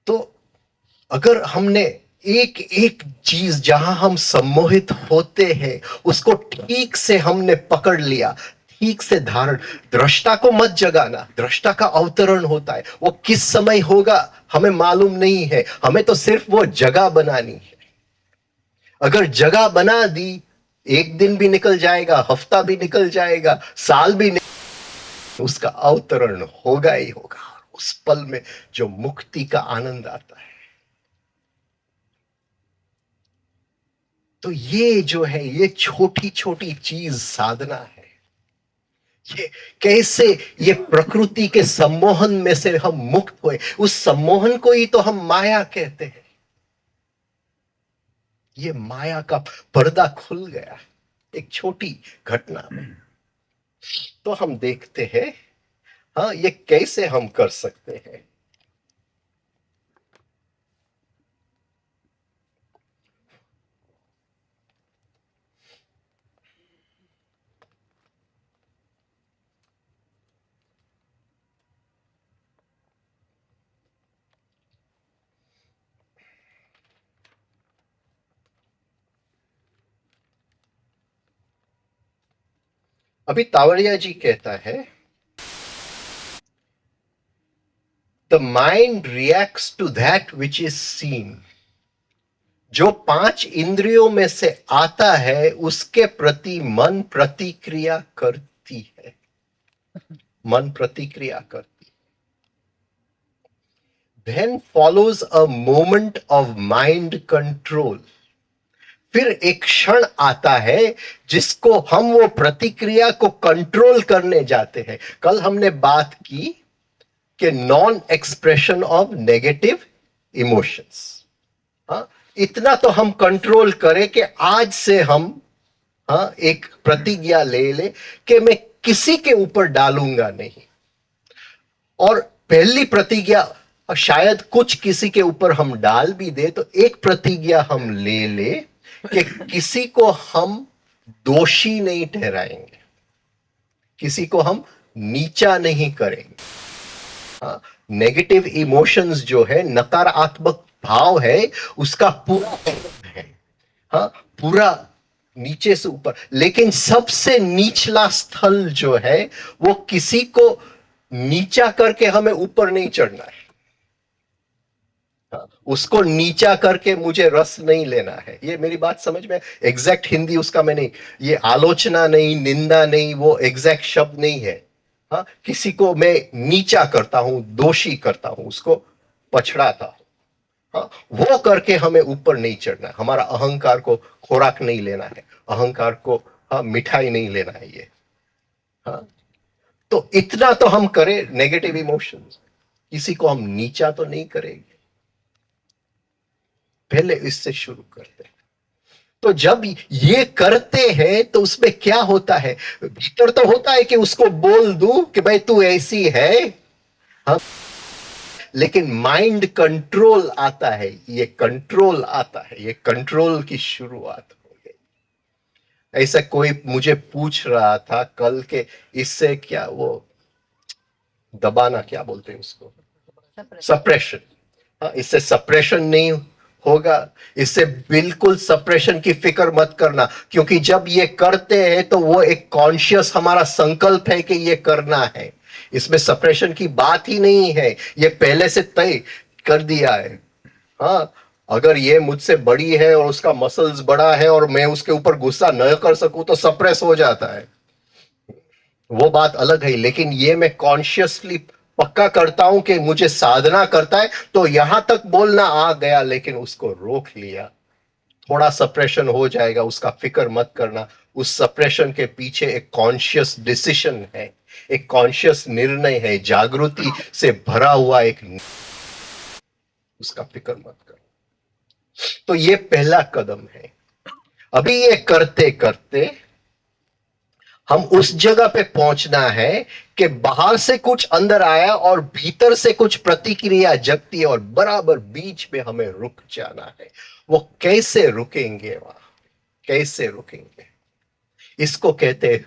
तो अगर हमने एक एक चीज जहां हम सम्मोहित होते हैं उसको ठीक से हमने पकड़ लिया, ठीक से धारण, दृष्टा को मत जगाना, दृष्टा का अवतरण होता है, वो किस समय होगा हमें मालूम नहीं है, हमें तो सिर्फ वो जगह बनानी है। अगर जगह बना दी, एक दिन भी निकल जाएगा, हफ्ता भी निकल जाएगा, साल भी उसका अवतरण होगा ही होगा। उस पल में जो मुक्ति का आनंद आता है। तो ये जो है, ये छोटी छोटी चीज साधना है। ये कैसे ये प्रकृति के सम्मोहन में से हम मुक्त हुए, उस सम्मोहन को ही तो हम माया कहते हैं। ये माया का पर्दा खुल गया एक छोटी घटना में। तो हम देखते हैं, हाँ, ये कैसे हम कर सकते हैं। अभी तावड़िया जी कहता है, the mind reacts to that which is seen. जो 5 इंद्रियों में से आता है उसके प्रति मन प्रतिक्रिया करती है, मन प्रतिक्रिया करती। Then follows a moment of mind control. फिर एक क्षण आता है जिसको हम वो प्रतिक्रिया को कंट्रोल करने जाते हैं। कल हमने बात की कि non expression of negative emotions. हाँ, इतना तो हम कंट्रोल करें कि आज से हम, हाँ, एक प्रतिज्ञा ले ले कि मैं किसी के ऊपर डालूंगा नहीं। और पहली प्रतिज्ञा शायद कुछ किसी के ऊपर हम डाल भी दे, तो एक प्रतिज्ञा हम ले ले कि किसी को हम दोषी नहीं ठहराएंगे, किसी को हम नीचा नहीं करेंगे। हाँ, नेगेटिव इमोशंस जो है, नकारात्मक भाव है, उसका पूरा है, हाँ, पूरा नीचे से ऊपर। लेकिन सबसे निचला स्थल जो है वो किसी को नीचा करके हमें ऊपर नहीं चढ़ना है। हाँ, उसको नीचा करके मुझे रस नहीं लेना है। ये मेरी बात समझ में, एग्जैक्ट हिंदी उसका मैं नहीं, ये आलोचना नहीं, निंदा नहीं, वो एग्जैक्ट शब्द नहीं है। हाँ, किसी को मैं नीचा करता हूं, दोषी करता हूं, उसको पछड़ाता हूं, हाँ, वो करके हमें ऊपर नहीं चढ़ना है। हमारा अहंकार को खोराक नहीं लेना है, अहंकार को, हाँ, मिठाई नहीं लेना है ये। हाँ, तो इतना तो हम करें, नेगेटिव इमोशंस, किसी को हम नीचा तो नहीं करेंगे, पहले इससे शुरू करते हैं। तो जब ये करते हैं तो उसमें क्या होता है, भीतर तो होता है कि उसको बोल दूं कि भाई तू ऐसी है, हाँ, लेकिन माइंड कंट्रोल आता है, ये कंट्रोल आता है, ये कंट्रोल की शुरुआत हो गई। ऐसा कोई मुझे पूछ रहा था कल के इससे क्या वो दबाना क्या बोलते हैं उसको, सप्रेशन। हाँ, इससे सप्रेशन नहीं होगा। इससे बिल्कुल सप्रेशन की फिक्र मत करना, क्योंकि जब ये करते हैं तो वो एक कॉन्शियस हमारा संकल्प है कि ये करना है। इसमें सप्रेशन की बात ही नहीं है, ये पहले से तय कर दिया है। हाँ, अगर ये मुझसे बड़ी है और उसका मसल्स बड़ा है और मैं उसके ऊपर गुस्सा न कर सकूं तो सप्रेस हो जाता है, वो बात अलग है। लेकिन ये मैं कॉन्शियसली पक्का करता हूं कि मुझे साधना करता है तो यहां तक बोलना आ गया, लेकिन उसको रोक लिया। थोड़ा सप्रेशन हो जाएगा, उसका फिक्र मत करना। उस सप्रेशन के पीछे एक कॉन्शियस डिसीजन है, एक कॉन्शियस निर्णय है, जागृति से भरा हुआ एक, उसका फिक्र मत करो। तो ये पहला कदम है। अभी ये करते करते हम उस जगह पे पहुंचना है कि बाहर से कुछ अंदर आया और भीतर से कुछ प्रतिक्रिया जगती है और बराबर बीच में हमें रुक जाना है। वो कैसे रुकेंगे वहां, कैसे रुकेंगे? इसको कहते हैं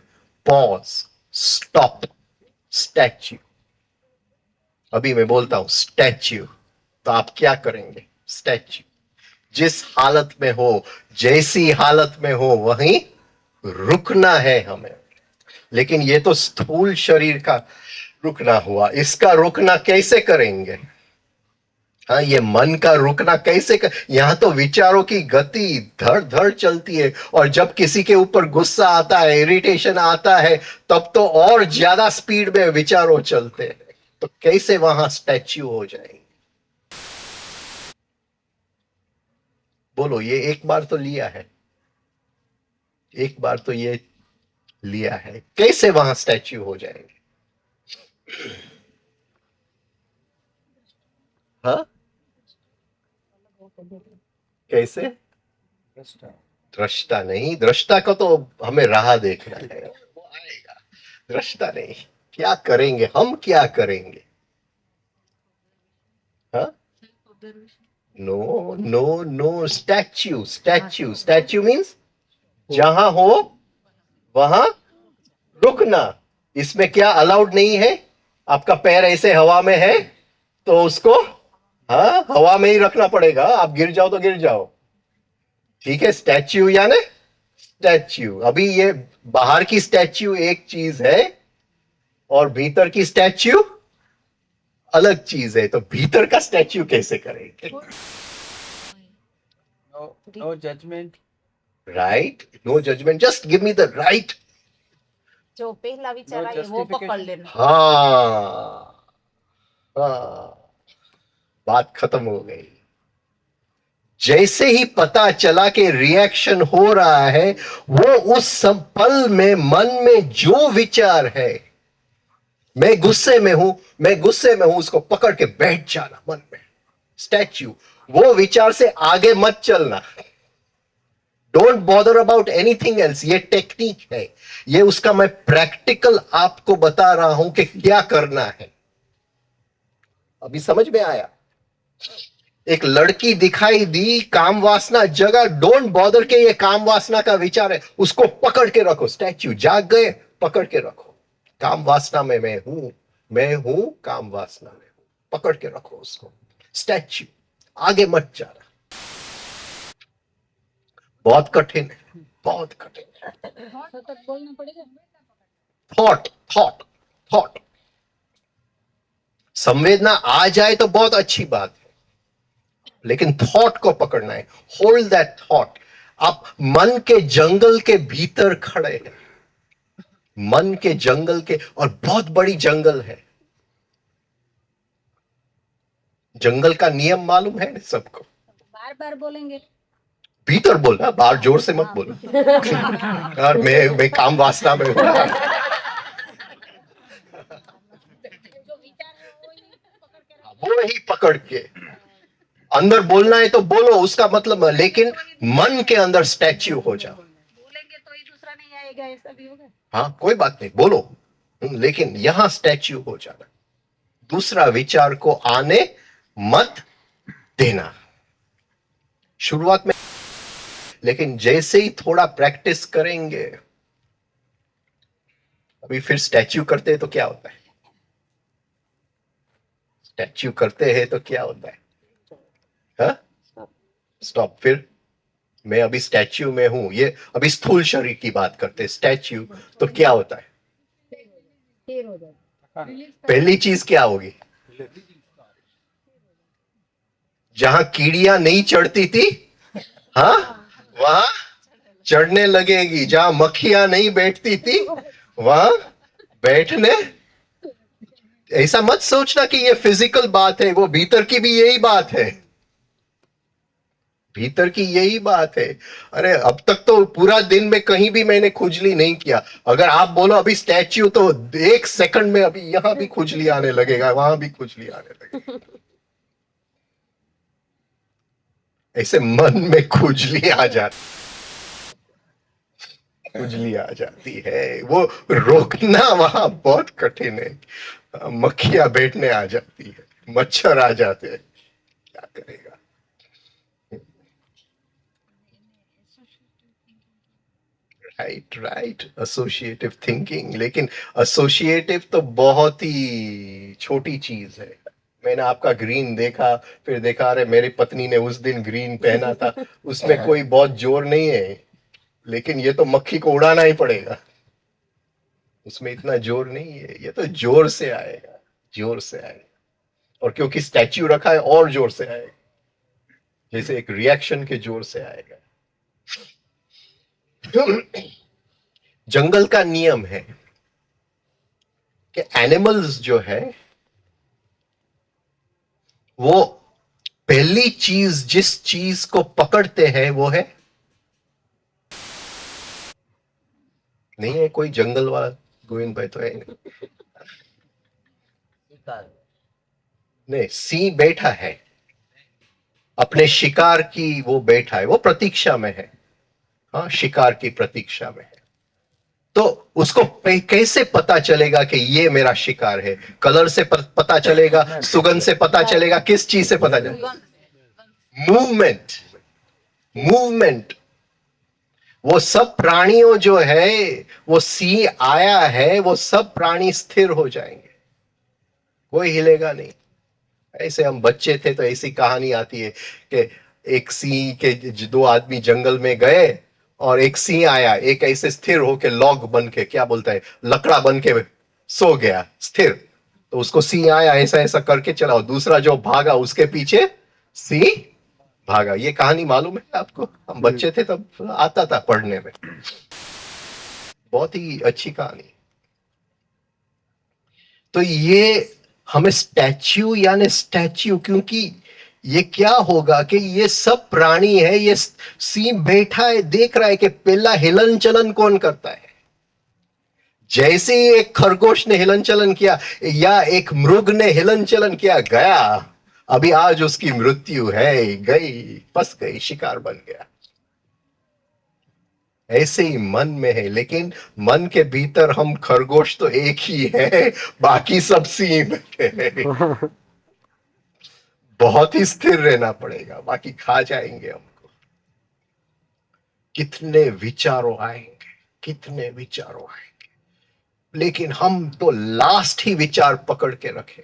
पॉज, स्टॉप, स्टैच्यू। अभी मैं बोलता हूं स्टैच्यू, तो आप क्या करेंगे? स्टैच्यू जिस हालत में हो, जैसी हालत में हो वहीं रुकना है हमें। लेकिन ये तो स्थूल शरीर का रुकना हुआ, इसका रुकना कैसे करेंगे? हाँ, ये मन का रुकना कैसे यहां तो विचारों की गति धड़ धड़ चलती है, और जब किसी के ऊपर गुस्सा आता है, इरिटेशन आता है, तब तो और ज्यादा स्पीड में विचारों चलते हैं। तो कैसे वहां स्टैच्यू हो जाएंगे? बोलो, ये एक बार तो लिया है, एक बार तो ये लिया है, कैसे वहां स्टैच्यू हो जाएंगे? हाँ, कैसे? दृष्टा नहीं, दृष्टा का तो हमें राह देखना है, वो आएगा। दृष्टा नहीं, क्या करेंगे हम, क्या करेंगे? हाँ, no no no, statue, statue, statue means जहां हो वहां रुकना। इसमें क्या अलाउड नहीं है? आपका पैर ऐसे हवा में है तो उसको, हाँ, हवा में ही रखना पड़ेगा। आप गिर जाओ तो गिर जाओ, ठीक है? स्टैच्यू यानी स्टैच्यू। अभी ये बाहर की स्टैच्यू एक चीज है और भीतर की स्टैच्यू अलग चीज है, तो भीतर का स्टैच्यू कैसे करेंगे? No judgment. Right, no judgement, just give me the right. जो पहला विचार आए वो पकड़ लेना। हाँ, हाँ, बात खत्म हो गई। जैसे ही पता चला कि रिएक्शन हो रहा है, वो उस पल में मन में जो विचार है, मैं गुस्से में हूं, मैं गुस्से में हूं, उसको पकड़ के बैठ जाना मन में, स्टैच्यू। वो विचार से आगे मत चलना। Don't bother about anything else. ये टेक्निक है, ये उसका मैं प्रैक्टिकल आपको बता रहा हूं कि क्या करना है। अभी समझ में आया? एक लड़की दिखाई दी, काम वासना जगा, डोंट बॉदर के ये काम वासना का विचार है, उसको पकड़ के रखो। स्टैच्यू, जाग गए, पकड़ के रखो। काम वासना में मैं हूं, मैं हूं काम वासना में हूं, पकड़ के रखो उसको। स्टैच्यू, आगे मत जाना। बहुत कठिन है, बहुत कठिन है। सतत बोलना पड़ेगा। Thought, thought, thought. संवेदना आ जाए तो बहुत अच्छी बात है, लेकिन थॉट को पकड़ना है। Hold that thought. आप मन के जंगल के भीतर खड़े हैं, मन के जंगल के, और बहुत बड़ी जंगल है। जंगल का नियम मालूम है सबको? बार बार बोलेंगे। भीतर बोलना, बाहर जोर से मत बोलना। यार मैं काम वासना में हूं। जो विचार है वो ही पकड़ के रखना। वो ही पकड़ के अंदर बोलना है तो बोलो, उसका मतलब, लेकिन मन के अंदर स्टैच्यू हो जाओ। बोलेंगे तो ही दूसरा नहीं आएगा, ऐसा भी होगा। हाँ, कोई बात नहीं, बोलो, लेकिन यहां स्टैच्यू हो जाना। दूसरा विचार को आने मत देना। शुरुआत में लेकिन जैसे ही थोड़ा प्रैक्टिस करेंगे, अभी फिर स्टैच्यू करते हैं तो क्या होता है? स्टैच्यू करते हैं तो क्या होता है? हाँ, स्टॉप। फिर मैं अभी स्टैच्यू में हूं, ये अभी स्थूल शरीर की बात करते हैं। स्टैच्यू तो क्या होता है? स्थिर हो जाता है। पहली चीज क्या होगी? जहां कीड़ियां नहीं चढ़ती थी, हाँ, वहां चढ़ने लगेगी। जहां मक्खियां नहीं बैठती थी, वहां बैठने। ऐसा मत सोचना कि ये फिजिकल बात है, वो भीतर की भी यही बात है। भीतर की यही बात है। अरे अब तक तो पूरा दिन में कहीं भी मैंने खुजली नहीं किया। अगर आप बोलो अभी स्टैच्यू, तो 1 सेकंड में अभी यहां भी खुजली आने लगेगा, वहां भी खुजली आने लगेगी। ऐसे मन में खुजली आ जाती, खुजली आ जाती है, वो रोकना वहां बहुत कठिन है। मक्खियां बैठने आ जाती है, मच्छर आ जाते हैं, क्या करेगा? Right right, associative thinking. लेकिन एसोसिएटिव तो बहुत ही छोटी चीज है। मैंने आपका ग्रीन देखा, फिर देखा अरे मेरी पत्नी ने उस दिन ग्रीन पहना था, उसमें कोई बहुत जोर नहीं है। लेकिन ये तो मक्खी को उड़ाना ही पड़ेगा, उसमें इतना जोर नहीं है। ये तो जोर से आएगा, जोर से आएगा। और क्योंकि स्टैच्यू रखा है, और जोर से आएगा, जैसे एक रिएक्शन के जोर से आएगा। जंगल का नियम है कि एनिमल्स जो है, वो पहली चीज जिस चीज को पकड़ते हैं वो है, नहीं है कोई जंगल वाला? गोविंद भाई तो है नहीं। नहीं, सिंह बैठा है अपने शिकार की, वो बैठा है, वो प्रतीक्षा में है। हाँ, शिकार की प्रतीक्षा में है। तो उसको कैसे पता चलेगा कि ये मेरा शिकार है? कलर से पता चलेगा, सुगंध से पता चलेगा, किस चीज से पता चलेगा? Movement, movement. वो सब प्राणियों जो है, वो सिंह आया है, वो सब प्राणी स्थिर हो जाएंगे, कोई हिलेगा नहीं। ऐसे हम बच्चे थे तो ऐसी कहानी आती है कि एक सिंह के 2 आदमी जंगल में गए, और एक सिंह आया, एक ऐसे स्थिर होके लॉग बन के, क्या बोलता है, लकड़ा बन के सो गया स्थिर। तो उसको सिंह आया, ऐसा ऐसा करके चला, और दूसरा जो भागा उसके पीछे सिंह भागा। ये कहानी मालूम है आपको? हम बच्चे थे तब आता था पढ़ने में। बहुत ही अच्छी कहानी। तो ये हमें स्टैच्यू यानी स्टैच्यू, क्योंकि ये क्या होगा कि ये सब प्राणी है, ये सिंह बैठा है, देख रहा है कि पहला हिलन चलन कौन करता है। जैसे ही एक खरगोश ने हिलन चलन किया, या एक मृग ने हिलन चलन किया, गया। अभी आज उसकी मृत्यु है, गई, फंस गई, शिकार बन गया। ऐसे ही मन में है, लेकिन मन के भीतर हम खरगोश तो एक ही है, बाकी सब सिंह है। बहुत ही स्थिर रहना पड़ेगा, बाकी खा जाएंगे हमको। कितने विचारों आएंगे, कितने विचारों आएंगे, लेकिन हम तो लास्ट ही विचार पकड़ के रखे।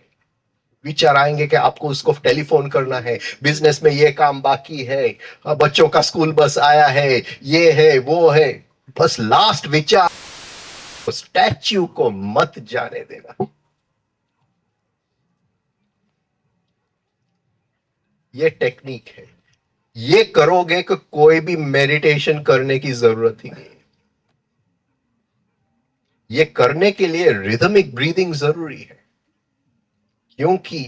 विचार आएंगे कि आपको उसको टेलीफोन करना है, बिजनेस में ये काम बाकी है, बच्चों का स्कूल बस आया है, ये है वो है। बस लास्ट विचार, स्टैच्यू को मत जाने देना। ये टेक्निक है। ये करोगे कि कोई भी मेडिटेशन करने की जरूरत ही नहीं। ये करने के लिए रिदमिक ब्रीदिंग जरूरी है, क्योंकि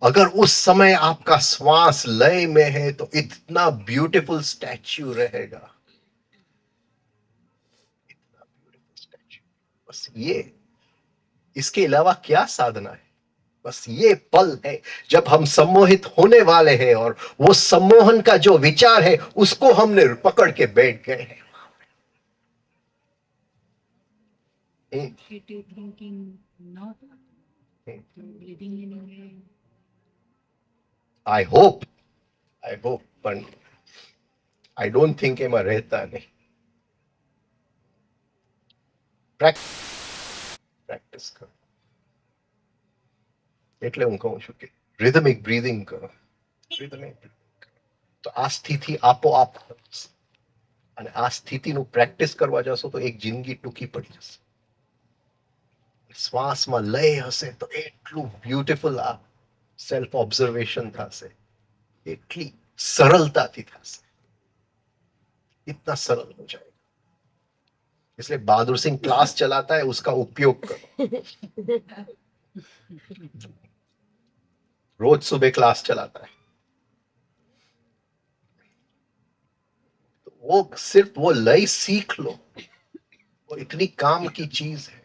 अगर उस समय आपका श्वास लय में है तो इतना ब्यूटीफुल स्टैच्यू रहेगा, इतना ब्यूटीफुल स्टैच्यू। बस ये, इसके अलावा क्या साधना है? बस ये पल है जब हम सम्मोहित होने वाले हैं, और वो सम्मोहन का जो विचार है उसको हमने पकड़ के बैठ गए हैं। Creative thinking, not breathing in a way. I hope, I hope, I don't think એમાં રહેતા નહીં. પ્રેક્ટિસ કરો. એટલે હું કહું છું કે રિધમિક બ્રીધિંગ કરો. રિધમિક તો આ સ્થિતિ આપોઆપ થશે. અને આ સ્થિતિનું પ્રેક્ટિસ કરવા જશો તો એક જિંદગી ટૂંકી પડી જશે. શ્વાસમાં લય હશે તો એટલું બ્યુટીફુલ આ સેલ્ફ ऑब्जर्वेशन થશે. એટલી सरलताથી થશે. इतना सरल हो जाएगा. इसलिए बहादुर सिंह क्लास चलाता है, उसका उपयोग करो. रोज सुबह क्लास चलाता है. तो वो सिर्फ वो लय सीख लो, वो इतनी काम की चीज है.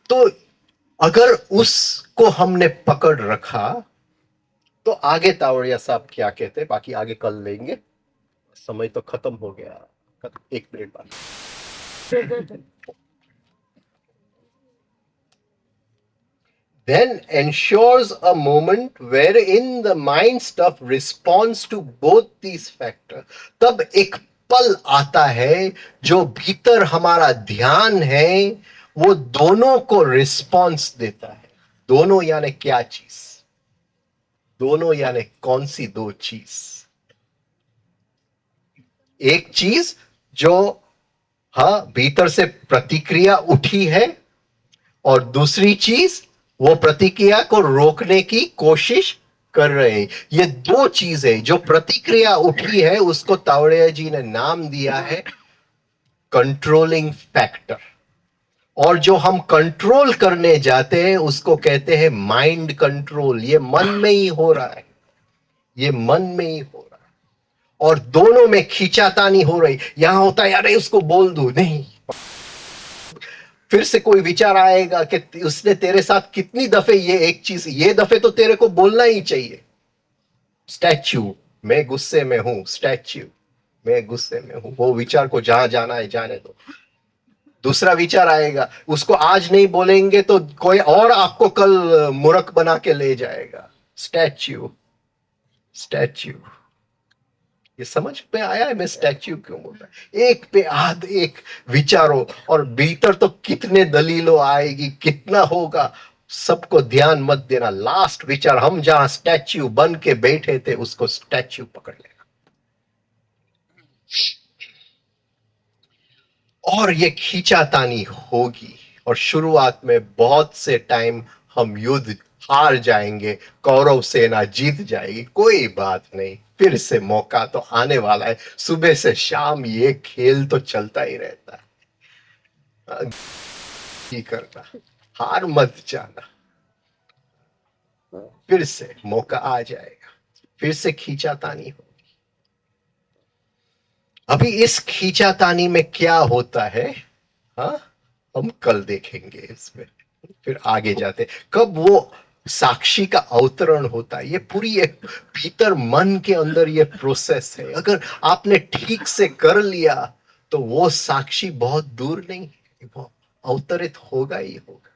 तो अगर उसको हमने पकड़ रखा तो आगे तावड़िया साहब क्या कहते हैं, बाकी आगे कल लेंगे. समय तो खत्म हो गया. 1 मिनट बाद. Then ensures a moment wherein the mind stuff responds to both these factors. तब एक पल आता है जो भीतर हमारा ध्यान है वो दोनों को रिस्पॉन्स देता है. दोनों यानी क्या चीज? दोनों यानी कौन सी दो चीज? एक चीज जो हाँ भीतर से प्रतिक्रिया उठी है और दूसरी चीज वो प्रतिक्रिया को रोकने की कोशिश कर रहे हैं. ये दो चीजें जो प्रतिक्रिया उठी है उसको तावड़िया जी ने नाम दिया है कंट्रोलिंग फैक्टर. और जो हम कंट्रोल करने जाते हैं उसको कहते हैं माइंड कंट्रोल. ये मन में ही हो रहा है. ये मन में ही हो रहा है. और दोनों में खींचातानी हो रही. यहां होता है यार उसको बोल दू नहीं. फिर से कोई विचार आएगा कि उसने तेरे साथ कितनी दफे ये एक चीज, ये दफे तो तेरे को बोलना ही चाहिए. स्टैच्यू मैं गुस्से में हूं. स्टैच्यू मैं गुस्से में हूं. वो विचार को जहां जाना है जाने दो. दूसरा विचार आएगा उसको आज नहीं बोलेंगे तो कोई और आपको कल मूर्ख बना के ले जाएगा. Statue statue. ये समझ में आया है मैं स्टैच्यू क्यों बोलता है? एक पे आध एक विचारों और भीतर तो कितने दलीलों आएगी, कितना होगा, सबको ध्यान मत देना. लास्ट विचार हम जहां स्टैच्यू बन के बैठे थे उसको स्टैच्यू पकड़ लेना. और ये खींचातानी होगी और शुरुआत में बहुत से टाइम हम युद्ध हार जाएंगे, कौरव सेना जीत जाएगी. कोई बात नहीं, फिर से मौका तो आने वाला है. सुबह से शाम ये खेल तो चलता ही रहता है. करना, हार मत जाना. फिर से मौका आ जाएगा. फिर से खींचातानी हो. अभी इस खींचातानी में क्या होता है हाँ हम कल देखेंगे इसमें. फिर आगे जाते कब वो साक्षी का अवतरण होता है. ये पूरी एक भीतर मन के अंदर ये प्रोसेस है. अगर आपने ठीक से कर लिया तो वो साक्षी बहुत दूर नहीं है, वो अवतरित होगा ही होगा.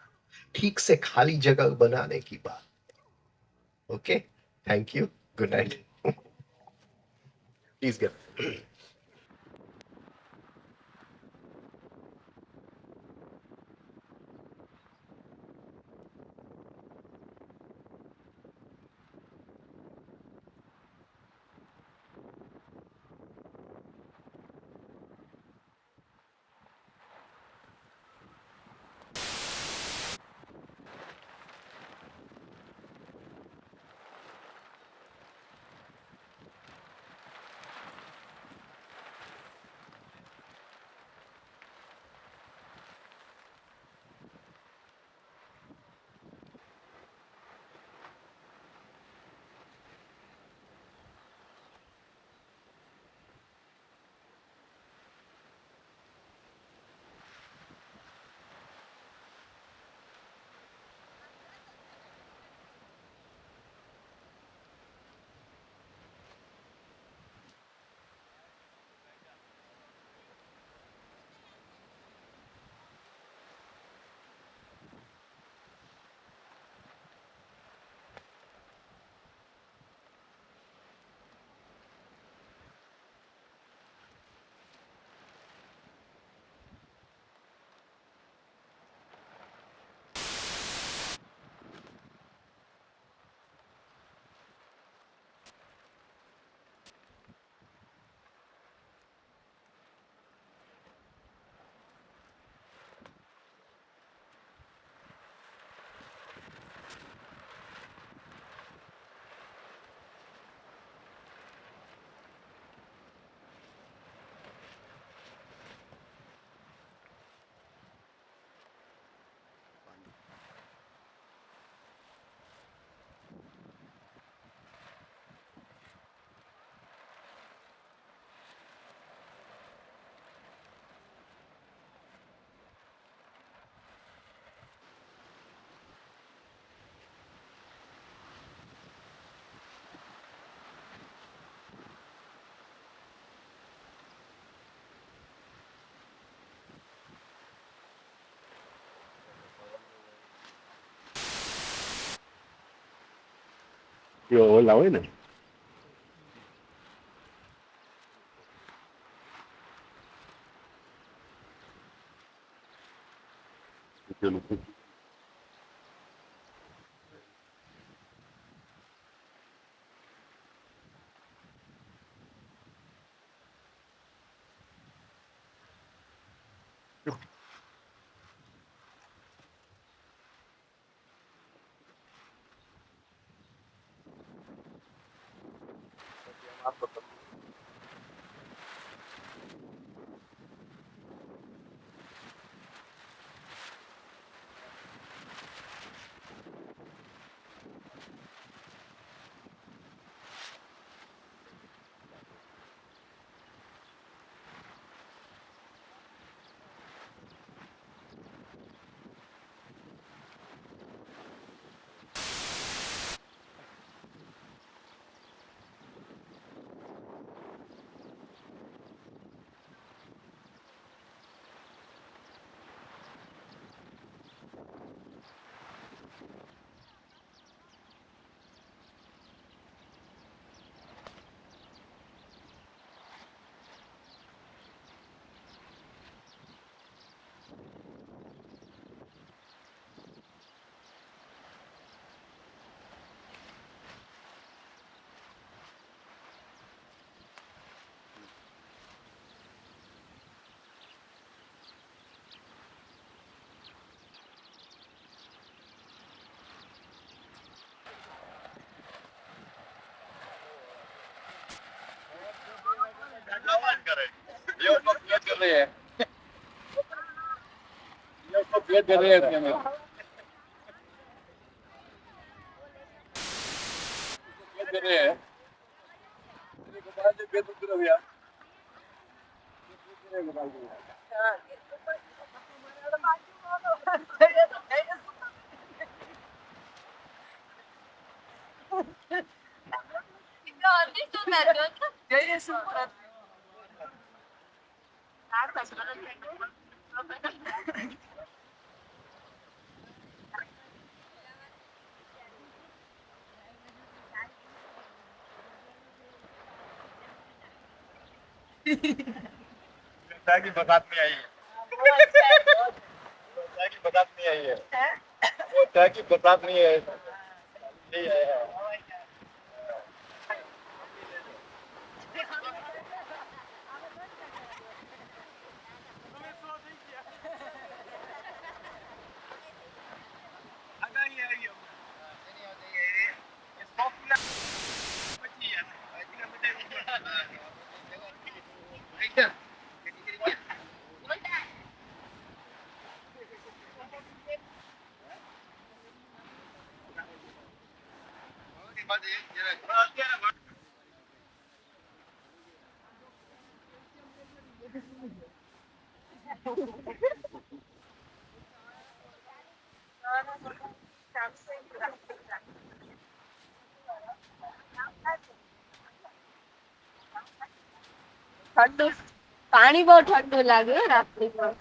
ठीक से खाली जगह बनाने की बात. Okay, thank you, good night. Please get. ઓલા હોય ને પેલું ये उसको प्लेट कर रहे हैं ये उसको प्लेट कर रहे हैं इसके अंदर प्लेट कर रहे हैं ये बता दे प्लेट कर रहे हैं की बरसात नहीं आई है की बरसात नहीं आई है वो चाय की बरसात नहीं है नहीं है ઠંડુ પાણી બહુ ઠંડુ લાગે હો રાત્રિમાં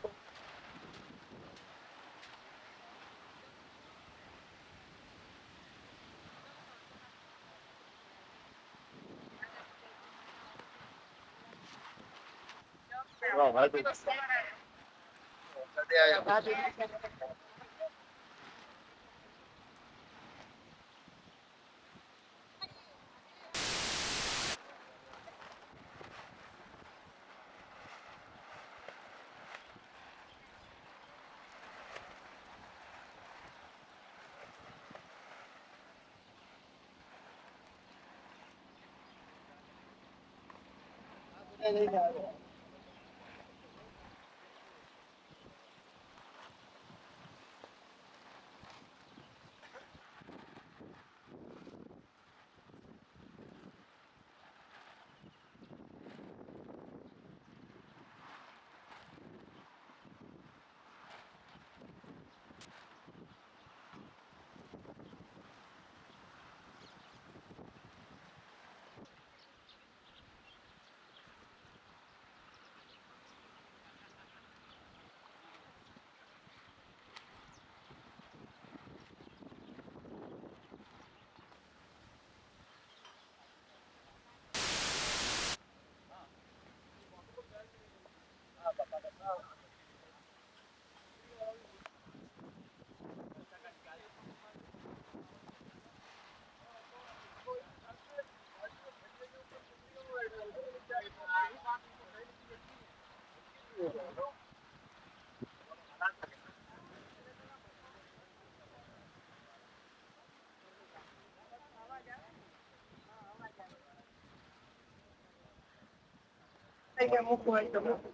મૂકવું હોય તો મૂકવું.